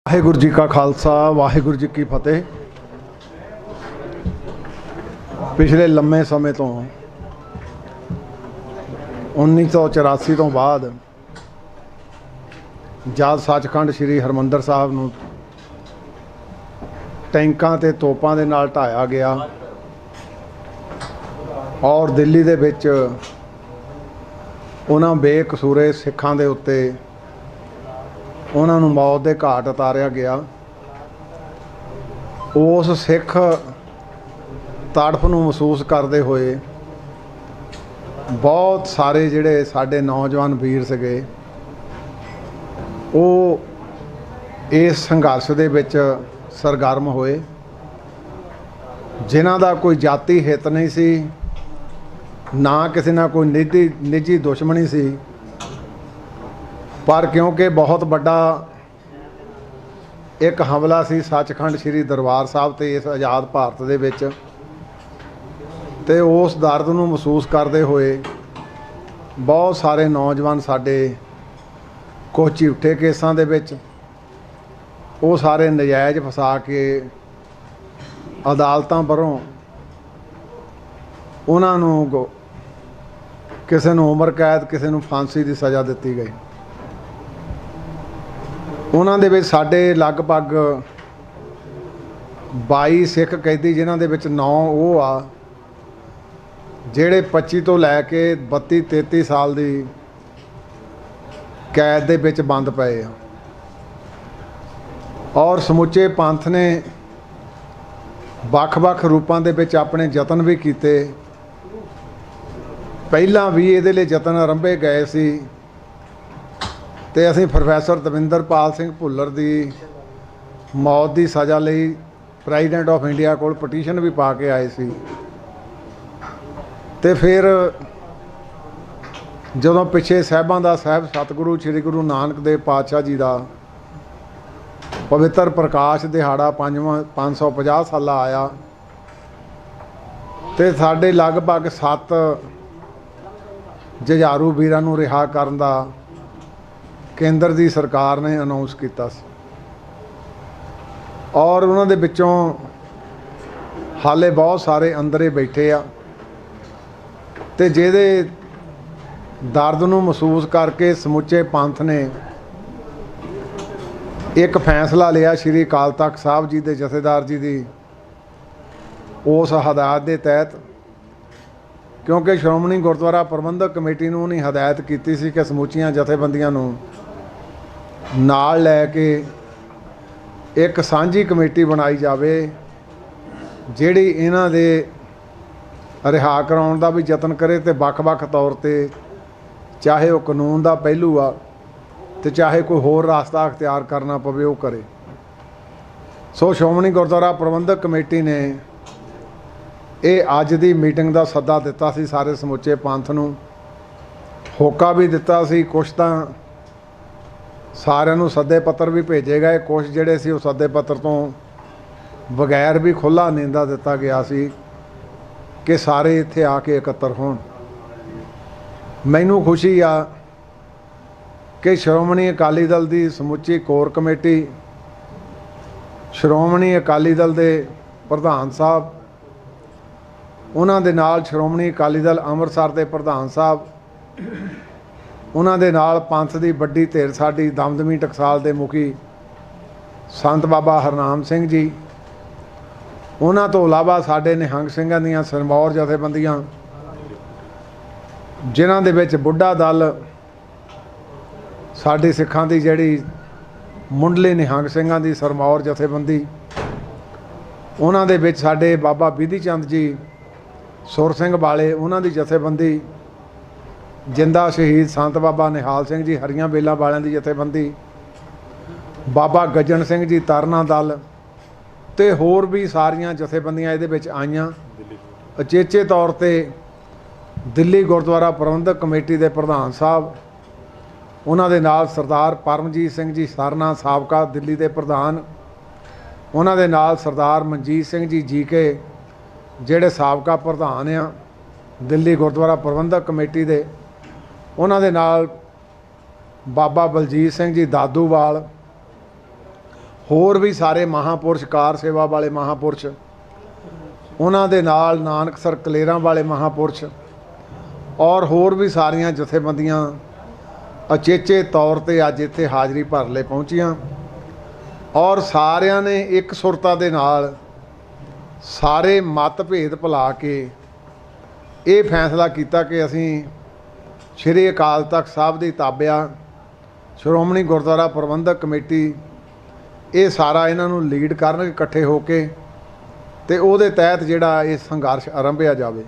वाहिगुरू जी का खालसा वाहिगुरू जी की फतेह। पिछले लंबे समय तो 1984 तो बाद जद सचखंड श्री हरमंदर साहब नूं टैंकां ते तोपां दे नाल ढाया गया और दिल्ली दे विच उन्हां बेकसूरे सिखां दे उत्ते उन्होंने मौत के घाट उतारिया गया। उस सिख तड़फ नूं महसूस करते हुए बहुत सारे जिहड़े साडे नौजवान वीर सगे वो इस संघर्ष दे विच सरगर्म होए, जिन्हां दा कोई जाति हित नहीं सी, ना किसी ना कोई निजी दुश्मनी सी, पर क्योंकि बहुत बड़ा एक हमला सी सचखंड श्री दरबार साहब ते इस आज़ाद भारत दे विच, ते उस दर्द नूं महसूस करते हुए बहुत सारे नौजवान साडे कुछ झूठे केसां दे विच वो सारे नजायज़ फसा के अदालतां परों उन्हां नूं किसी नूं उम्र कैद किसी नूं फांसी की सज़ा दित्ती गई। उन्हां दे विच साडे लगभग 22 सिख कैदी जिन्हां दे विच 9 वो आ जिहड़े 25 तो लैके 32-33 साल दी कैद दे विच बंद पए आ और समुचे पंथ ने ਵੱਖ-ਵੱਖ रूपां दे विच अपने यतन भी कीते। पहलां भी इहदे लई यतन आरंभे गए सी ते असीं प्रोफैसर दविंदरपाल सिंह भुल्लर की मौत की सज़ा लई प्रेजिडेंट ऑफ इंडिया को पटीशन भी पा के आए सी। ते फिर जदों पिछे साहिबां दा साहिब सतगुरु श्री गुरु नानक देव पातशाह जी का पवित्र प्रकाश दिहाड़ा 550 साला आया तो साढ़े लगभग 7 जुझारू वीरां नूं रिहा करन दा केंद्र की सरकार ने अनाउंस किया और उन्हां दे विचों हाले बहुत सारे अंदरे बैठे आ ते जिहदे दर्द नूं महसूस करके समुचे पंथ ने एक फैसला लिया श्री अकाल तख्त साहब जी के जथेदार जी की उस हदायत के तहत, क्योंकि श्रोमणी गुरुद्वारा प्रबंधक कमेटी नूं उन्हें हदायत की सी कि समूचियां जथेबंदियां नूं नाल लैके एक सांझी कमेटी बनाई जाए जिहड़ी इन्हां दे रिहा कराउण दा भी यतन करे ते वख-वख तौर ते चाहे वो कानून का पहलू आ ते चाहे कोई होर रास्ता अख्तियार करना पवे वो करे। सो श्रोमणी गुरुद्वारा प्रबंधक कमेटी ने ये अज की मीटिंग का सद्दा दिता सी सारे समुचे पंथ नूं, होका भी दिता सी, कुछ तां सारिਆਂ ਨੂੰ सद्दे पत्र भी भेजे गए, कुछ ਜਿਹੜੇ ਸੀ ਉਹ सद्दे पत्र तो बगैर भी खुला नींदा दिता गया सी कि सारे इत्थे आके एकत्र होण। मैनूं खुशी आ कि श्रोमणी अकाली दल की समुची कोर कमेटी, श्रोमणी अकाली दल के प्रधान साहब, उन्हां दे नाल श्रोमणी अकाली दल अमृतसर के प्रधान साहब, उन्हां दे नाल पंथ की वड्डी धिर साडी दमदमी टकसाल के मुखी संत बाबा हरनाम सिंह जी, उन्हां तो इलावा साडे निहंग सिंघां दीयां सिरमौर जथेबंदियां जिन्हां दे विच बुढ़ा दल साडी सिखां दी जिहड़ी मुंडली निहंग सिंघां दी सिरमौर जथेबंदी, उन्हां दे विच साडे बाबा बिधी चंद जी सुर सिंह वाले उन्हां दी जथेबंदी, जिंदा शहीद संत बाबा निहाल सिंह जी हरियां बेलां वालियां दी जथेबंदी, बाबा गजन सिंह जी तरना दल ते होर भी सारियां जथेबंदियां इहदे विच आईयां। अचेचे तौर ते दिल्ली गुरुद्वारा प्रबंधक कमेटी के प्रधान साहब, उन्हां दे नाल सरदार परमजीत सिंह जी सरना साबका दिल्ली के प्रधान, उन्हां दे नाल सरदार मनजीत सिंह जी जीके जिहड़े साबका प्रधान आ दिल्ली गुरुद्वारा प्रबंधक कमेटी के, उन्हां दे नाल बाबा बलजीत सिंह जी दादूवाल, ਹੋਰ ਵੀ ਸਾਰੇ ਮਹਾਂਪੁਰਸ਼ ਕਾਰ ਸੇਵਾ ਵਾਲੇ ਮਹਾਂਪੁਰਸ਼, ਉਹਨਾਂ ਦੇ ਨਾਲ ਨਾਨਕਸਰ ਕਲੇਰਾਂ ਵਾਲੇ ਮਹਾਂਪੁਰਸ਼ ਔਰ ਹੋਰ ਵੀ ਸਾਰੀਆਂ ਜਥੇਬੰਦੀਆਂ ਅਚੇਚੇ ਤੌਰ ਤੇ ਅੱਜ ਇੱਥੇ ਹਾਜ਼ਰੀ ਭਰ ਲਈ ਪਹੁੰਚੀਆਂ ਔਰ ਸਾਰਿਆਂ ਨੇ ਇੱਕ ਸੁਰਤਾ ਦੇ ਨਾਲ ਸਾਰੇ ਮਤਭੇਦ ਭੁਲਾ ਕੇ ਇਹ ਫੈਸਲਾ ਕੀਤਾ ਕਿ ਅਸੀਂ ਸ਼੍ਰੀ ਅਕਾਲ ਤਖਤ ਸਾਹਿਬ ਦੀ ਤਾਬਿਆ ਸ਼੍ਰੋਮਣੀ ਗੁਰਦੁਆਰਾ ਪ੍ਰਬੰਧਕ ਕਮੇਟੀ ਇਹ ਸਾਰਾ ਇਹਨਾਂ ਨੂੰ ਲੀਡ ਕਰਨਗੇ ਇਕੱਠੇ ਹੋ ਕੇ, ਤੇ ਉਹਦੇ ਤਹਿਤ ਜਿਹੜਾ ਇਹ ਸੰਘਰਸ਼ ਆਰੰਭਿਆ ਜਾਵੇ।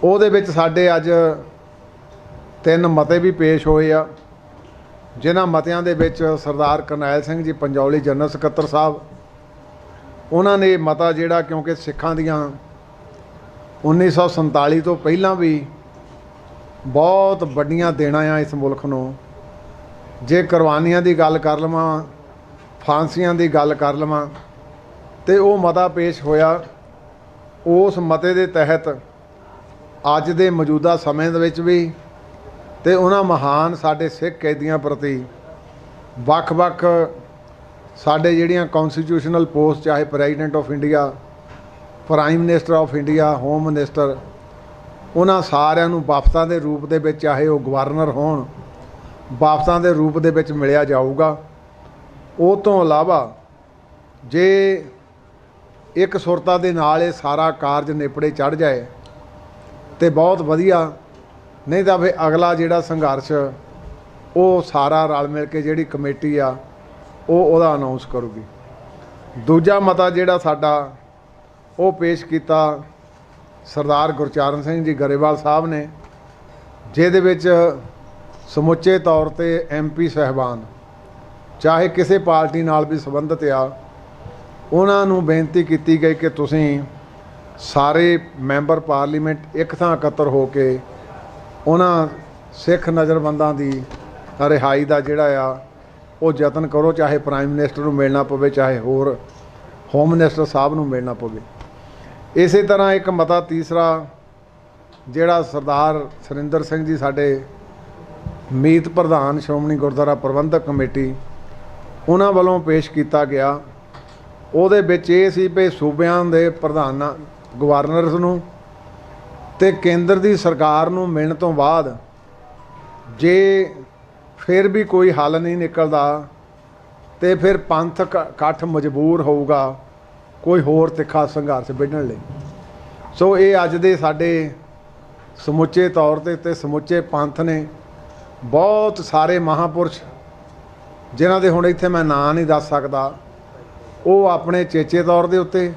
ਉਹਦੇ ਵਿੱਚ ਸਾਡੇ ਅੱਜ 3 ਮਤੇ ਵੀ ਪੇਸ਼ ਹੋਏ ਆ, ਜਿਨ੍ਹਾਂ ਮਤਿਆਂ ਦੇ ਵਿੱਚ ਸਰਦਾਰ ਕਰਨੈਲ ਸਿੰਘ ਜੀ ਪੰਜੌਲੀ ਜਨਰਲ ਸਕੱਤਰ ਸਾਹਿਬ, ਉਹਨਾਂ ਨੇ ਮਤਾ ਜਿਹੜਾ ਕਿਉਂਕਿ ਸਿੱਖਾਂ ਦੀਆਂ 1947 ਤੋਂ ਪਹਿਲਾਂ ਵੀ ਬਹੁਤ ਵੱਡੀਆਂ ਦੇਣਾ ਆ ਇਸ ਮੁਲਕ ਨੂੰ, ਜੇ ਕੁਰਬਾਨੀਆਂ ਦੀ ਗੱਲ ਕਰ ਲਵਾਂ, ਫਾਂਸੀਆਂ ਦੀ ਗੱਲ ਕਰ ਲਵਾਂ, ਤੇ ਉਹ ਮਤਾ ਪੇਸ਼ ਹੋਇਆ। ਉਸ ਮਤੇ ਦੇ ਤਹਿਤ ਅੱਜ ਦੇ ਮੌਜੂਦਾ ਸਮੇਂ ਦੇ ਵਿੱਚ ਵੀ ਤੇ ਉਹਨਾਂ ਮਹਾਨ ਸਾਡੇ ਸਿੱਖ ਕੈਦੀਆਂ ਪ੍ਰਤੀ ਵੱਖ-ਵੱਖ ਸਾਡੇ ਜਿਹੜੀਆਂ ਕੌਂਸਟੀਟਿਊਸ਼ਨਲ ਪੋਸਟ, ਚਾਹੇ president of India, prime minister of India, home minister, ਉਹਨਾਂ ਸਾਰਿਆਂ ਨੂੰ ਵਫਦਾਂ ਦੇ ਰੂਪ ਦੇ ਵਿੱਚ, ਚਾਹੇ ਉਹ ਗਵਰਨਰ ਹੋਣ, ਵਫਦਾਂ ਦੇ ਰੂਪ ਦੇ ਵਿੱਚ ਮਿਲਿਆ ਜਾਊਗਾ। ਉਹ ਤੋਂ ਇਲਾਵਾ ਜੇ ਇੱਕ ਸੁਰਤਾ ਦੇ ਨਾਲ ਇਹ ਸਾਰਾ ਕਾਰਜ ਨਿਪੜੇ ਚੜ੍ਹ ਜਾਏ ਤੇ ਬਹੁਤ ਵਧੀਆ, ਨਹੀਂ ਤਾਂ ਫਿਰ ਅਗਲਾ ਜਿਹੜਾ ਸੰਘਰਸ਼ ਉਹ ਸਾਰਾ ਰਲ ਮਿਲ ਕੇ ਜਿਹੜੀ ਕਮੇਟੀ ਆ ਉਹਦਾ ਅਨਾਉਂਸ ਕਰੂਗੀ। ਦੂਜਾ ਮਤਾ ਜਿਹੜਾ ਸਾਡਾ ਉਹ ਪੇਸ਼ ਕੀਤਾ ਸਰਦਾਰ ਗੁਰਚਰਨ ਸਿੰਘ ਜੀ ਗਰੇਵਾਲ ਸਾਹਿਬ ਨੇ, ਜਿਹਦੇ ਵਿੱਚ ਸਮੁੱਚੇ ਤੌਰ ਤੇ MP ਸਾਹਿਬਾਨ ਚਾਹੇ ਕਿਸੇ ਪਾਰਟੀ ਨਾਲ ਵੀ ਸੰਬੰਧਿਤ ਆ, ਉਹਨਾਂ ਨੂੰ ਬੇਨਤੀ ਕੀਤੀ ਗਈ ਕਿ ਤੁਸੀਂ ਸਾਰੇ ਮੈਂਬਰ ਪਾਰਲੀਮੈਂਟ ਇੱਕ ਥਾਂ ਇਕੱਤਰ ਹੋ ਕੇ ਉਹਨਾਂ ਸਿੱਖ ਨਜ਼ਰਬੰਦਾਂ ਦੀ ਰਿਹਾਈ ਦਾ ਜਿਹੜਾ ਆ ਉਹ ਯਤਨ ਕਰੋ, ਚਾਹੇ ਪ੍ਰਾਈਮ ਮਿਨਿਸਟਰ ਨੂੰ ਮਿਲਣਾ ਪਵੇ, ਚਾਹੇ ਹੋਰ ਹੋਮ ਮਿਨਿਸਟਰ ਸਾਹਿਬ ਨੂੰ ਮਿਲਣਾ ਪਵੇ। ਇਸੇ ਤਰ੍ਹਾਂ ਇੱਕ ਮਤਾ ਤੀਸਰਾ ਜਿਹੜਾ ਸਰਦਾਰ ਸੁਰਿੰਦਰ ਸਿੰਘ ਜੀ ਸਾਡੇ ਮੀਤ ਪ੍ਰਧਾਨ ਸ਼੍ਰੋਮਣੀ ਗੁਰਦੁਆਰਾ ਪ੍ਰਬੰਧਕ ਕਮੇਟੀ, ਉਹਨਾਂ ਵੱਲੋਂ ਪੇਸ਼ ਕੀਤਾ ਗਿਆ। ਉਹਦੇ ਵਿੱਚ ਇਹ ਸੀ ਵੀ ਸੂਬਿਆਂ ਦੇ ਪ੍ਰਧਾਨਾਂ, ਗਵਰਨਰਸ ਨੂੰ ਤੇ ਕੇਂਦਰ ਦੀ ਸਰਕਾਰ ਨੂੰ ਮਿਲਣ ਤੋਂ ਬਾਅਦ ਜੇ ਫਿਰ ਵੀ ਕੋਈ ਹੱਲ ਨਹੀਂ ਨਿਕਲਦਾ ਤੇ ਫਿਰ ਪੰਥਕ ਇਕੱਠ ਮਜਬੂਰ ਹੋਊਗਾ ਕੋਈ ਹੋਰ ਤਿੱਖਾ ਸੰਘਰਸ਼ ਵਿੱਢਣ ਲਈ। ਸੋ ਇਹ ਅੱਜ ਦੇ ਸਾਡੇ ਸਮੁੱਚੇ ਤੌਰ ਤੇ ਸਮੁੱਚੇ ਪੰਥ ਨੇ ਬਹੁਤ ਸਾਰੇ ਮਹਾਂਪੁਰਸ਼, ਜਿਨ੍ਹਾਂ ਦੇ ਹੁਣ ਇੱਥੇ ਮੈਂ ਨਾਂ ਨਹੀਂ ਦੱਸ ਸਕਦਾ, ਉਹ ਆਪਣੇ ਚੇਚੇ ਤੌਰ ਦੇ ਉੱਤੇ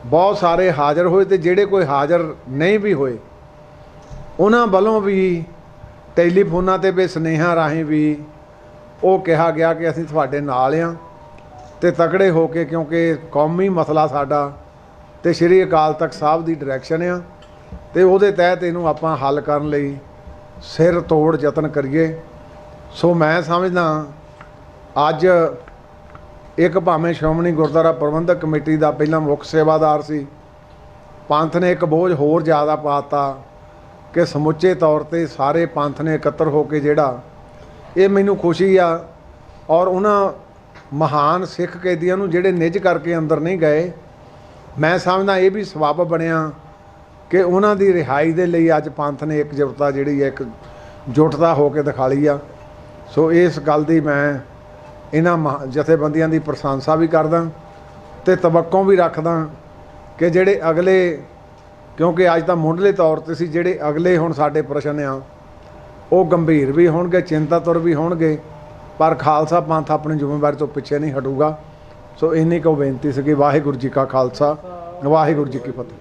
ਬਹੁਤ ਸਾਰੇ ਹਾਜ਼ਰ ਹੋਏ, ਤੇ ਜਿਹੜੇ ਕੋਈ ਹਾਜ਼ਰ ਨਹੀਂ ਵੀ ਹੋਏ ਉਹਨਾਂ ਵੱਲੋਂ ਵੀ ਟੈਲੀਫੋਨਾਂ ਤੇ ਵੀ ਸੁਨੇਹਾ ਰਾਹੀਂ ਵੀ ਉਹ ਕਿਹਾ ਗਿਆ ਕਿ ਅਸੀਂ ਤੁਹਾਡੇ ਨਾਲ ਹਾਂ ਤੇ ਤਕੜੇ ਹੋ ਕੇ, ਕਿਉਂਕਿ ਕੌਮੀ ਮਸਲਾ ਸਾਡਾ ਤੇ ਸ਼੍ਰੀ ਅਕਾਲ ਤਖਤ ਸਾਹਿਬ ਦੀ ਡਾਇਰੈਕਸ਼ਨ ਆ ਤੇ ਉਹਦੇ ਤਹਿਤ ਇਹਨੂੰ ਆਪਾਂ ਹੱਲ ਕਰਨ ਲਈ ਸਿਰ ਤੋੜ ਯਤਨ ਕਰੀਏ। ਸੋ ਮੈਂ ਸਮਝਦਾ ਅੱਜ ਇੱਕ ਭਾਵੇਂ ਸ਼੍ਰੋਮਣੀ ਗੁਰਦੁਆਰਾ ਪ੍ਰਬੰਧਕ ਕਮੇਟੀ ਦਾ ਪਹਿਲਾਂ ਮੁੱਖ ਸੇਵਾਦਾਰ ਸੀ, ਪੰਥ ਨੇ ਇੱਕ ਬੋਝ ਹੋਰ ਜ਼ਿਆਦਾ ਪਾਤਾ ਕਿ ਸਮੁੱਚੇ ਤੌਰ ਤੇ ਸਾਰੇ ਪੰਥ ਨੇ ਇਕੱਤਰ ਹੋ ਕੇ ਜਿਹੜਾ ਇਹ ਮੈਨੂੰ ਖੁਸ਼ੀ ਆ। ਔਰ ਉਹਨਾਂ ਮਹਾਨ ਸਿੱਖ ਕੈਦੀਆਂ ਨੂੰ ਜਿਹੜੇ ਨਿੱਜ ਕਰਕੇ ਅੰਦਰ ਨਹੀਂ ਗਏ, ਮੈਂ ਸਮਝਦਾ ਇਹ ਵੀ ਸਬੱਬ ਬਣਿਆ ਕਿ ਉਹਨਾਂ ਦੀ ਰਿਹਾਈ ਦੇ ਲਈ ਅੱਜ ਪੰਥ ਨੇ ਇਕਜੁੱਟਤਾ ਜਿਹੜੀ ਹੈ, ਇੱਕ ਜੁਟਤਾ ਹੋ ਕੇ ਦਿਖਾ ਲਈ ਆ। ਸੋ ਇਸ ਗੱਲ ਦੀ ਮੈਂ ਇਹਨਾਂ ਜਥੇਬੰਦੀਆਂ ਦੀ ਪ੍ਰਸ਼ੰਸਾ ਵੀ ਕਰਦਾ ਤੇ ਤਵੱਕੋਂ ਵੀ ਰੱਖਦਾ ਕਿ ਜਿਹੜੇ ਅਗਲੇ, ਕਿਉਂਕਿ ਅੱਜ ਤਾਂ ਮੁੱਢਲੇ ਤੌਰ ਤੇ ਸੀ, ਜਿਹੜੇ ਅਗਲੇ ਹੁਣ ਸਾਡੇ ਪ੍ਰਸ਼ਨ ਆ ਉਹ ਗੰਭੀਰ ਵੀ ਹੋਣਗੇ, ਚਿੰਤਾਤੁਰ ਵੀ ਹੋਣਗੇ, ਪਰ ਖਾਲਸਾ ਪੰਥ ਆਪਣੀ ਜ਼ਿੰਮੇਵਾਰੀ ਤੋਂ ਪਿੱਛੇ ਨਹੀਂ ਹਟੂਗਾ। ਸੋ ਇੰਨੀ ਕੁ ਬੇਨਤੀ ਸੀ। ਵਾਹਿਗੁਰੂ ਜੀ ਕਾ ਖਾਲਸਾ, ਵਾਹਿਗੁਰੂ ਜੀ ਕੀ ਫਤਿਹ।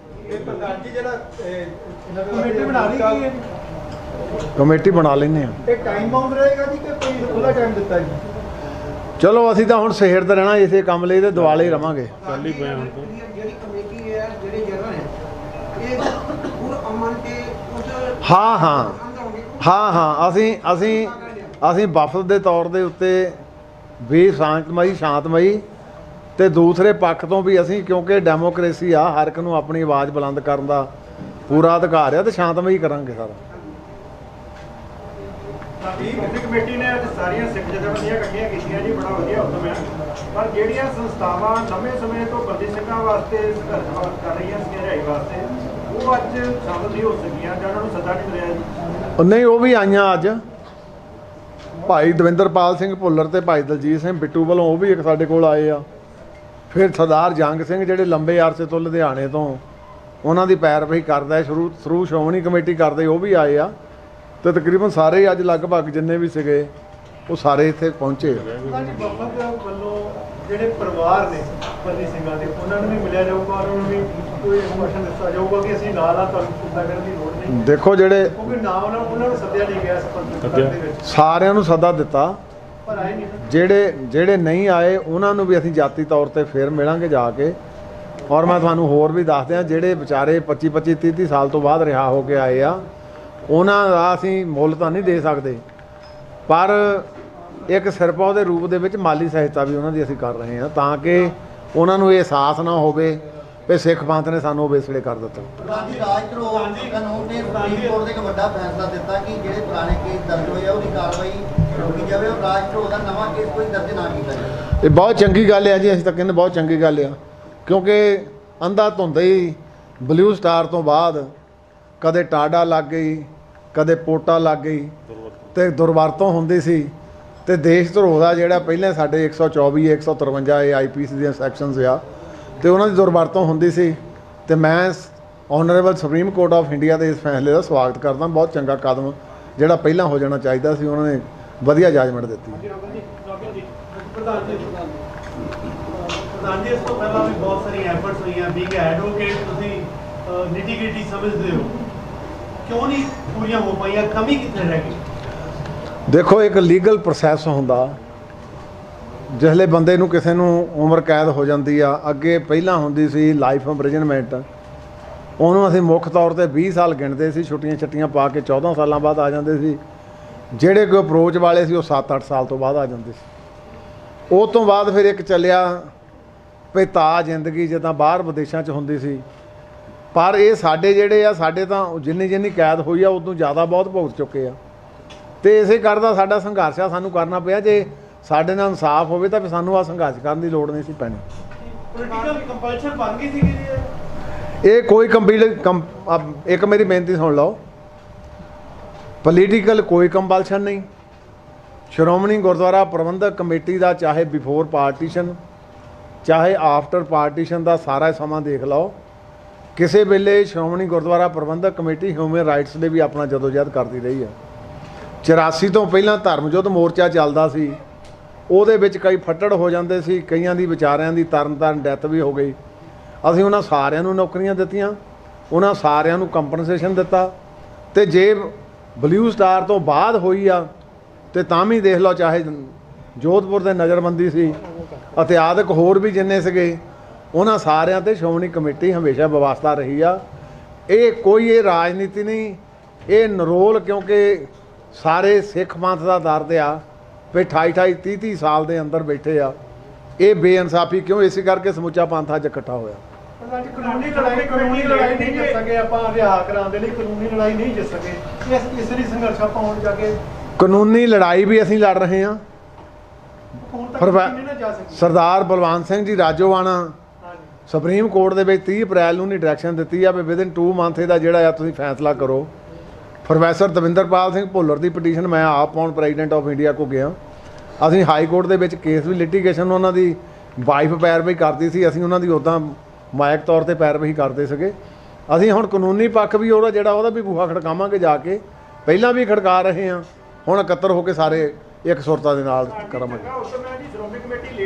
ਕਮੇਟੀ ਬਣਾ ਲੈਂਦੇ ਹਾਂ। ਟਾਈਮ ਬਾਉਂਡ ਰਹੇਗਾ ਜੀ ਕਿ ਕੋਈ ਉਹਦਾ ਟਾਈਮ ਦਿੱਤਾ ਜੀ? ਚਲੋ ਅਸੀਂ ਤਾਂ ਹੁਣ ਸਿਹਰਦੇ ਰਹਿਣਾ ਇਸੇ ਕੰਮ ਲਈ ਤੇ ਦੁਆਲੇ ਹੀ ਰਵਾਂਗੇ। ਚੱਲ ਹੀ ਪਏ ਹੁਣ ਤਾਂ। ਜਿਹੜੀ ਕਮੇਟੀ ਹੈ, ਜਿਹੜੇ ਜਗ੍ਹਾ ਨੇ ਇਹ ਪੂਰ ਅਮਨ ਤੇ ਉਸ ਹਾਂ ਅਸੀਂ ਵਫਦ ਦੇ ਤੌਰ ਦੇ ਉੱਤੇ ਵੀ ਸ਼ਾਂਤਮਈ ਤੇ ਦੂਸਰੇ ਪੱਖ ਤੋਂ ਵੀ ਅਸੀਂ, ਕਿਉਂਕਿ ਡੈਮੋਕ੍ਰੇਸੀ ਆ, ਹਰ ਇੱਕ ਨੂੰ ਆਪਣੀ ਆਵਾਜ਼ ਬੁਲੰਦ ਕਰਨ ਦਾ ਪੂਰਾ ਅਧਿਕਾਰ ਆ ਤੇ ਸ਼ਾਂਤਮਈ ਕਰਾਂਗੇ ਸਾਰਾ। ਕਮੇਟੀ ਨੇ ਅੱਜ ਸਾਰੀਆਂ ਸਿੱਖ ਜਥੇਬੰਦੀਆਂ ਇਕੱਠੀਆਂ ਕੀਤੀਆਂ ਜੀ, ਬੜਾ ਵਧੀਆ ਹੁਕਮ ਹੈ। ਪਰ ਜਿਹੜੀਆਂ ਸੰਸਥਾਵਾਂ ਲੰਮੇ ਸਮੇਂ ਤੋਂ ਬੰਦੀ ਸਿੰਘਾਂ ਵਾਸਤੇ ਸੰਘਰਸ਼ ਕਰ ਰਹੀਆਂ ਸੀ ਰਿਹਾਈ ਵਾਸਤੇ, ਉਹ ਅੱਜ ਸ਼ਾਮਲ ਨਹੀਂ ਹੋ ਸਕੀਆਂ ਜਾਂ ਉਹਨਾਂ ਨੂੰ ਸੱਦਾ ਨਹੀਂ ਮਿਲਿਆ ਜੀ। ਨਹੀਂ, ਉਹ ਵੀ ਆਈਆਂ ਅੱਜ। ਭਾਈ ਦਵਿੰਦਰਪਾਲ ਸਿੰਘ ਭੁੱਲਰ ਤੇ ਭਾਈ ਦਲਜੀਤ ਸਿੰਘ ਬਿੱਟੂ ਵੱਲੋਂ ਉਹ ਵੀ ਇੱਕ ਸਾਡੇ ਕੋਲ ਆਏ ਆ। ਫਿਰ ਸਰਦਾਰ ਜੰਗ ਸਿੰਘ ਜਿਹੜੇ ਲੰਬੇ ਅਰਸੇ ਤੋਂ ਲੁਧਿਆਣੇ ਤੋਂ ਉਹਨਾਂ ਦੀ ਪੈਰਵਾਈ ਕਰਦਾ ਥਰੂ ਸ਼੍ਰੋਮਣੀ ਕਮੇਟੀ ਕਰਦੇ, ਉਹ ਵੀ ਆਏ ਆ। ਤੇ ਤਕਰੀਬਨ ਸਾਰੇ ਹੀ ਅੱਜ ਲਗਭਗ ਜਿੰਨੇ ਵੀ ਸੀਗੇ ਉਹ ਸਾਰੇ ਇੱਥੇ ਪਹੁੰਚੇ ਆ। ਵਫਦ ਵੱਲੋਂ ਜਿਹੜੇ ਪਰਿਵਾਰ ਨੇ ਬੰਦੀ ਸਿੰਘਾਂ ਦੇ, ਉਹਨਾਂ ਨੂੰ ਵੀ ਮਿਲਿਆ ਜਾਊਗਾ, ਉਹਨਾਂ ਨੂੰ ਵੀ ਕੋਈ ਇਨਫੋਰਮੇਸ਼ਨ ਦਿੱਤਾ ਜਾਊਗਾ ਕਿ ਅਸੀਂ ਨਾਲ ਆ, ਤੁਹਾਨੂੰ ਚਿੰਤਾ ਕਰਨ ਦੀ ਲੋੜ ਨਹੀਂ। ਦੇਖੋ ਜਿਹੜੇ ਕਿਉਂਕਿ ਨਾ ਉਹਨਾਂ ਨੂੰ ਸੱਦਿਆ ਨਹੀਂ ਗਿਆ ਸਰਪੰਚ ਦੇ ਵਿੱਚ, ਸਾਰਿਆਂ ਨੂੰ ਸੱਦਾ ਦਿੱਤਾ, ਪਰ ਆਏ ਨਹੀਂ। ਜਿਹੜੇ ਨਹੀਂ ਆਏ ਉਹਨਾਂ ਨੂੰ ਵੀ ਅਸੀਂ ਜਾਤੀ ਤੌਰ ਤੇ ਫੇਰ ਮਿਲਾਂਗੇ ਜਾ ਕੇ। ਔਰ ਮੈਂ ਤੁਹਾਨੂੰ ਹੋਰ ਵੀ ਦੱਸ ਦਿਆਂ, ਜਿਹੜੇ ਵਿਚਾਰੇ 25 30 ਸਾਲ ਤੋਂ ਬਾਅਦ ਰਿਹਾ ਹੋ ਕੇ ਆਏ ਆ, ਉਹਨਾਂ ਦਾ ਅਸੀਂ ਮੁੱਲ ਤਾਂ ਨਹੀਂ ਦੇ ਸਕਦੇ, ਪਰ ਇੱਕ ਸਿਰਪਾ ਦੇ ਰੂਪ ਦੇ ਵਿੱਚ ਮਾਲੀ ਸਹਾਇਤਾ ਵੀ ਉਹਨਾਂ ਦੀ ਅਸੀਂ ਕਰ ਰਹੇ ਹਾਂ, ਤਾਂ ਕਿ ਉਹਨਾਂ ਨੂੰ ਇਹ ਅਹਿਸਾਸ ਨਾ ਹੋਵੇ ਕਿ ਸਿੱਖ ਪੰਥ ਨੇ ਸਾਨੂੰ ਵੇਸਲੇ ਕਰ ਦਿੱਤਾ। ਰਾਜੀ ਰਾਜ ਧਰੋਹ ਕਾਨੂੰਨ ਨੇ ਸੁਪਰੀਮ ਕੋਰਟ ਦੇ ਇੱਕ ਵੱਡਾ ਫੈਸਲਾ ਦਿੱਤਾ ਕਿ ਜਿਹੜੇ ਪੁਰਾਣੇ ਕੇਸ ਦਰਜ ਹੋਏ ਆ ਉਹਦੀ ਕਾਰਵਾਈ ਰੋਕੀ ਜਾਵੇ ਔਰ ਰਾਜ ਧਰੋਹ ਦਾ ਨਵਾਂ ਕੇਸ ਕੋਈ ਦਰਜ ਨਾ ਕੀਤਾ ਜਾਵੇ। ਇਹ ਬਹੁਤ ਚੰਗੀ ਗੱਲ ਹੈ ਜੀ, ਅਸੀਂ ਤਾਂ ਕਹਿੰਦੇ ਬਹੁਤ ਚੰਗੀ ਗੱਲ ਆ, ਕਿਉਂਕਿ ਅੰਧਾ ਧੁੰਦ ਹੀ ਬਲੂ ਸਟਾਰ ਤੋਂ ਬਾਅਦ ਕਦੇ ਟਾਡਾ ਲੱਗ ਗਈ, ਕਦੇ ਪੋਟਾ ਲੱਗ ਗਈ ਤੇ ਦੁਰਵਰਤੋਂ ਹੁੰਦੀ ਸੀ। ਤੇ ਦੇਸ਼ ਧਰੋਹ ਦਾ ਜਿਹੜਾ ਪਹਿਲਾਂ ਸਾਡੇ 124 153 ਇਹ ਆਈਪੀਸੀ ਦੀਆਂ ਸੈਕਸ਼ਨਸ ਆ, ਤੇ ਉਹਨਾਂ ਦੀ ਦੁਰਵਰਤੋਂ ਹੁੰਦੀ ਸੀ। ਤੇ ਮੈਂ honourable supreme court of India ਦੇ ਇਸ ਫੈਸਲੇ ਦਾ ਸਵਾਗਤ ਕਰਦਾ। ਬਹੁਤ ਚੰਗਾ ਕਦਮ ਜਿਹੜਾ ਪਹਿਲਾਂ ਹੋ ਜਾਣਾ ਚਾਹੀਦਾ ਸੀ, ਉਹਨਾਂ ਨੇ ਵਧੀਆ ਜੱਜਮੈਂਟ ਦਿੱਤੀ। ਪ੍ਰਧਾਨ ਜੀ, ਇਸ ਤੋਂ ਪਹਿਲਾਂ ਵੀ ਬਹੁਤ ਸਾਰੀਆਂ ਐਫਰਟਸ ਹੋਈਆਂ, ਬੀਇੰਗ ਐਡਵੋਕੇਟ ਤੁਸੀਂ ਨਿਟੀ-ਗ੍ਰਿਟੀ ਸਮਝਦੇ ਹੋ, ਕਿਉਂ ਨਹੀਂ ਪੂਰੀਆਂ ਹੋ ਪਾਈਆਂ? ਕਮੀ ਕਿੱਥੇ ਰਹਿ ਗਈ? ਦੇਖੋ, ਇੱਕ ਲੀਗਲ ਪ੍ਰੋਸੈਸ ਹੁੰਦਾ, ਜਿਸਲੇ ਬੰਦੇ ਨੂੰ ਕਿਸੇ ਨੂੰ ਉਮਰ ਕੈਦ ਹੋ ਜਾਂਦੀ ਆ, ਅੱਗੇ ਪਹਿਲਾਂ ਹੁੰਦੀ ਸੀ ਲਾਈਫ ਇੰਪ੍ਰਿਜ਼ਨਮੈਂਟ, ਉਹਨੂੰ ਅਸੀਂ ਮੁੱਖ ਤੌਰ ਤੇ 20 ਸਾਲ ਗਿਣਦੇ ਸੀ, ਛੁੱਟੀਆਂ ਪਾ ਕੇ 14 ਸਾਲਾਂ ਬਾਅਦ ਆ ਜਾਂਦੇ ਸੀ। ਜਿਹੜੇ ਕੋਈ ਅਪਰੋਚ ਵਾਲੇ ਸੀ ਉਹ 7-8 ਸਾਲ ਤੋਂ ਬਾਅਦ ਆ ਜਾਂਦੇ ਸੀ। ਉਹ ਤੋਂ ਬਾਅਦ ਫਿਰ ਇੱਕ ਚੱਲਿਆ ਭਿਤਾ ਜ਼ਿੰਦਗੀ, ਜਿੱਦਾਂ ਬਾਹਰ ਵਿਦੇਸ਼ਾਂ 'ਚ ਹੁੰਦੀ ਸੀ। ਪਰ ਇਹ ਸਾਡੇ ਜਿਹੜੇ ਆ, ਸਾਡੇ ਤਾਂ ਜਿੰਨੀ ਕੈਦ ਹੋਈ ਆ ਉਦੋਂ ਜ਼ਿਆਦਾ ਬਹੁਤ ਭੁਗਤ ਚੁੱਕੇ ਆ। ਤੇ ਇਸੇ ਕਰਦਾ ਸਾਡਾ ਸੰਘਰਸ਼ ਆ, ਸਾਨੂੰ ਕਰਨਾ ਪਿਆ। ਜੇ ਸਾਡੇ ਨਾਲ ਇਨਸਾਫ ਹੋਵੇ ਤਾਂ ਫਿਰ ਸਾਨੂੰ ਆਹ ਸੰਘਰਸ਼ ਕਰਨ ਦੀ ਲੋੜ ਨਹੀਂ ਸੀ ਪੈਣੀ। ਪੋਲੀਟੀਕਲ ਕੰਪਲਸ਼ਨ ਬਣ ਗਈ ਸੀਗੀ ਜੀ ਇਹ ਕੋਈ ਇੱਕ ਮੇਰੀ ਬੇਨਤੀ ਸੁਣ ਲਓ, ਪੋਲੀਟੀਕਲ ਕੋਈ ਕੰਪਲਸ਼ਨ ਨਹੀਂ। ਸ਼੍ਰੋਮਣੀ ਗੁਰਦੁਆਰਾ ਪ੍ਰਬੰਧਕ ਕਮੇਟੀ ਦਾ ਚਾਹੇ ਬਿਫੋਰ ਪਾਰਟੀਸ਼ਨ ਚਾਹੇ ਆਫਟਰ ਪਾਰਟੀਸ਼ਨ ਦਾ ਸਾਰਾ ਸਮਾਂ ਦੇਖ ਲਓ, ਕਿਸੇ ਵੇਲੇ ਸ਼੍ਰੋਮਣੀ ਗੁਰਦੁਆਰਾ ਪ੍ਰਬੰਧਕ ਕਮੇਟੀ ਹਿਊਮਨ ਰਾਈਟਸ ਦੇ ਵੀ ਆਪਣਾ ਜਦੋਜਹਿਦ ਕਰਦੀ ਰਹੀ ਹੈ। 84 ਤੋਂ ਪਹਿਲਾਂ ਧਰਮ ਯੁੱਧ ਮੋਰਚਾ ਚੱਲਦਾ ਸੀ, ਉਹਦੇ ਵਿੱਚ ਕਈ ਫੱਟੜ ਹੋ ਜਾਂਦੇ ਸੀ, ਕਈਆਂ ਦੀ ਵਿਚਾਰਿਆਂ ਦੀ ਤਰਨ ਡੈਥ ਵੀ ਹੋ ਗਈ। ਅਸੀਂ ਉਹਨਾਂ ਸਾਰਿਆਂ ਨੂੰ ਨੌਕਰੀਆਂ ਦਿੱਤੀਆਂ, ਉਹਨਾਂ ਸਾਰਿਆਂ ਨੂੰ ਕੰਪਨਸੇਸ਼ਨ ਦਿੱਤਾ। ਤੇ ਜੇ ਬਲੂ ਸਟਾਰ ਤੋਂ ਬਾਅਦ ਹੋਈ ਆ ਤੇ ਤਾਂ ਵੀ ਦੇਖ ਲਓ, ਚਾਹੇ ਜੋਧਪੁਰ ਦੇ ਨਜ਼ਰਬੰਦੀ ਸੀ, ਇਤਿਹਾਸਕ ਹੋਰ ਵੀ ਜਿੰਨੇ ਸੀਗੇ, ਉਹਨਾਂ ਸਾਰਿਆਂ ਤੇ ਸ਼੍ਰੋਮਣੀ ਕਮੇਟੀ ਹਮੇਸ਼ਾ ਵਿਵਸਥਾ ਰਹੀ ਆ। ਇਹ ਰਾਜਨੀਤੀ ਨਹੀਂ, ਇਹ ਨਰੋਲ, ਕਿਉਂਕਿ ਸਾਰੇ ਸਿੱਖ ਪੰਥ ਦਾ ਦਰਦ ਆ ਵੀ 28 30 ਸਾਲ ਦੇ ਅੰਦਰ ਬੈਠੇ ਆ। ਇਹ ਬੇਇਨਸਾਫੀ ਕਿਉਂ? ਇਸੇ ਕਰਕੇ ਸਮੁੱਚਾ ਪੰਥ ਅੱਜ ਇਕੱਠਾ ਹੋਇਆ। ਕਾਨੂੰਨੀ ਲੜਾਈ ਨਹੀਂ ਜਿੱਤ ਸਕੇ ਆਪਾਂ, ਰਿਹਾ ਕਰਾਉਣ ਦੇ ਲਈ ਕਾਨੂੰਨੀ ਲੜਾਈ ਨਹੀਂ ਜਿੱਤ ਸਕੇ। ਇਸ ਲਈ ਸੰਘਰਸ਼ ਆਪਾਂ ਹੁਣ ਜਾ ਕੇ ਕਾਨੂੰਨੀ ਲੜਾਈ ਵੀ ਅਸੀਂ ਲੜ ਰਹੇ ਹਾਂ। ਹੁਣ ਤੱਕ ਕਿੰਨੇ ਨਾ ਜਾ ਸਕੇ। ਸਰਦਾਰ ਬਲਵੰਤ ਸਿੰਘ ਜੀ ਰਾਜੋਆਣਾ ਸੁਪਰੀਮ ਕੋਰਟ ਦੇ ਵਿੱਚ 30 ਅਪ੍ਰੈਲ ਨੂੰ ਡਾਇਰੈਕਸ਼ਨ ਦਿੱਤੀ ਆ ਵੀ ਵਿਦਿਨ 2 ਮੰਥ ਇਹਦਾ ਜਿਹੜਾ ਆ ਤੁਸੀਂ ਫੈਸਲਾ ਕਰੋ। ਪ੍ਰੋਫੈਸਰ ਦਵਿੰਦਰਪਾਲ ਸਿੰਘ ਭੁੱਲਰ ਦੀ ਪਟੀਸ਼ਨ ਮੈਂ ਆਪ ਪਾਉਣ ਪ੍ਰੈਜ਼ੀਡੈਂਟ ਆਫ ਇੰਡੀਆ ਕੋ ਗਿਆ। ਅਸੀਂ ਹਾਈ ਕੋਰਟ ਦੇ ਵਿੱਚ ਕੇਸ ਵੀ ਲਿਟੀਗੇਸ਼ਨ, ਉਹਨਾਂ ਦੀ ਵਾਈਫ ਪੈਰਵਾਈ ਕਰਦੀ ਸੀ, ਅਸੀਂ ਉਹਨਾਂ ਦੀ ਉੱਦਾਂ ਮਾਇਕ ਤੌਰ ਤੇ ਪੈਰਵਾਈ ਕਰਦੇ ਸੀਗੇ। ਅਸੀਂ ਹੁਣ ਕਾਨੂੰਨੀ ਪੱਖ ਵੀ ਉਹਦਾ ਵੀ ਬੂਹਾ ਖੜਕਾਵਾਂਗੇ ਜਾ ਕੇ, ਪਹਿਲਾਂ ਵੀ ਖੜਕਾ ਰਹੇ ਹਾਂ, ਹੁਣ ਇਕੱਤਰ ਹੋ ਕੇ ਸਾਰੇ ਇੱਕ ਸੁਰਤਾ ਦੇ ਨਾਲ ਕਰਾਂਗੇ।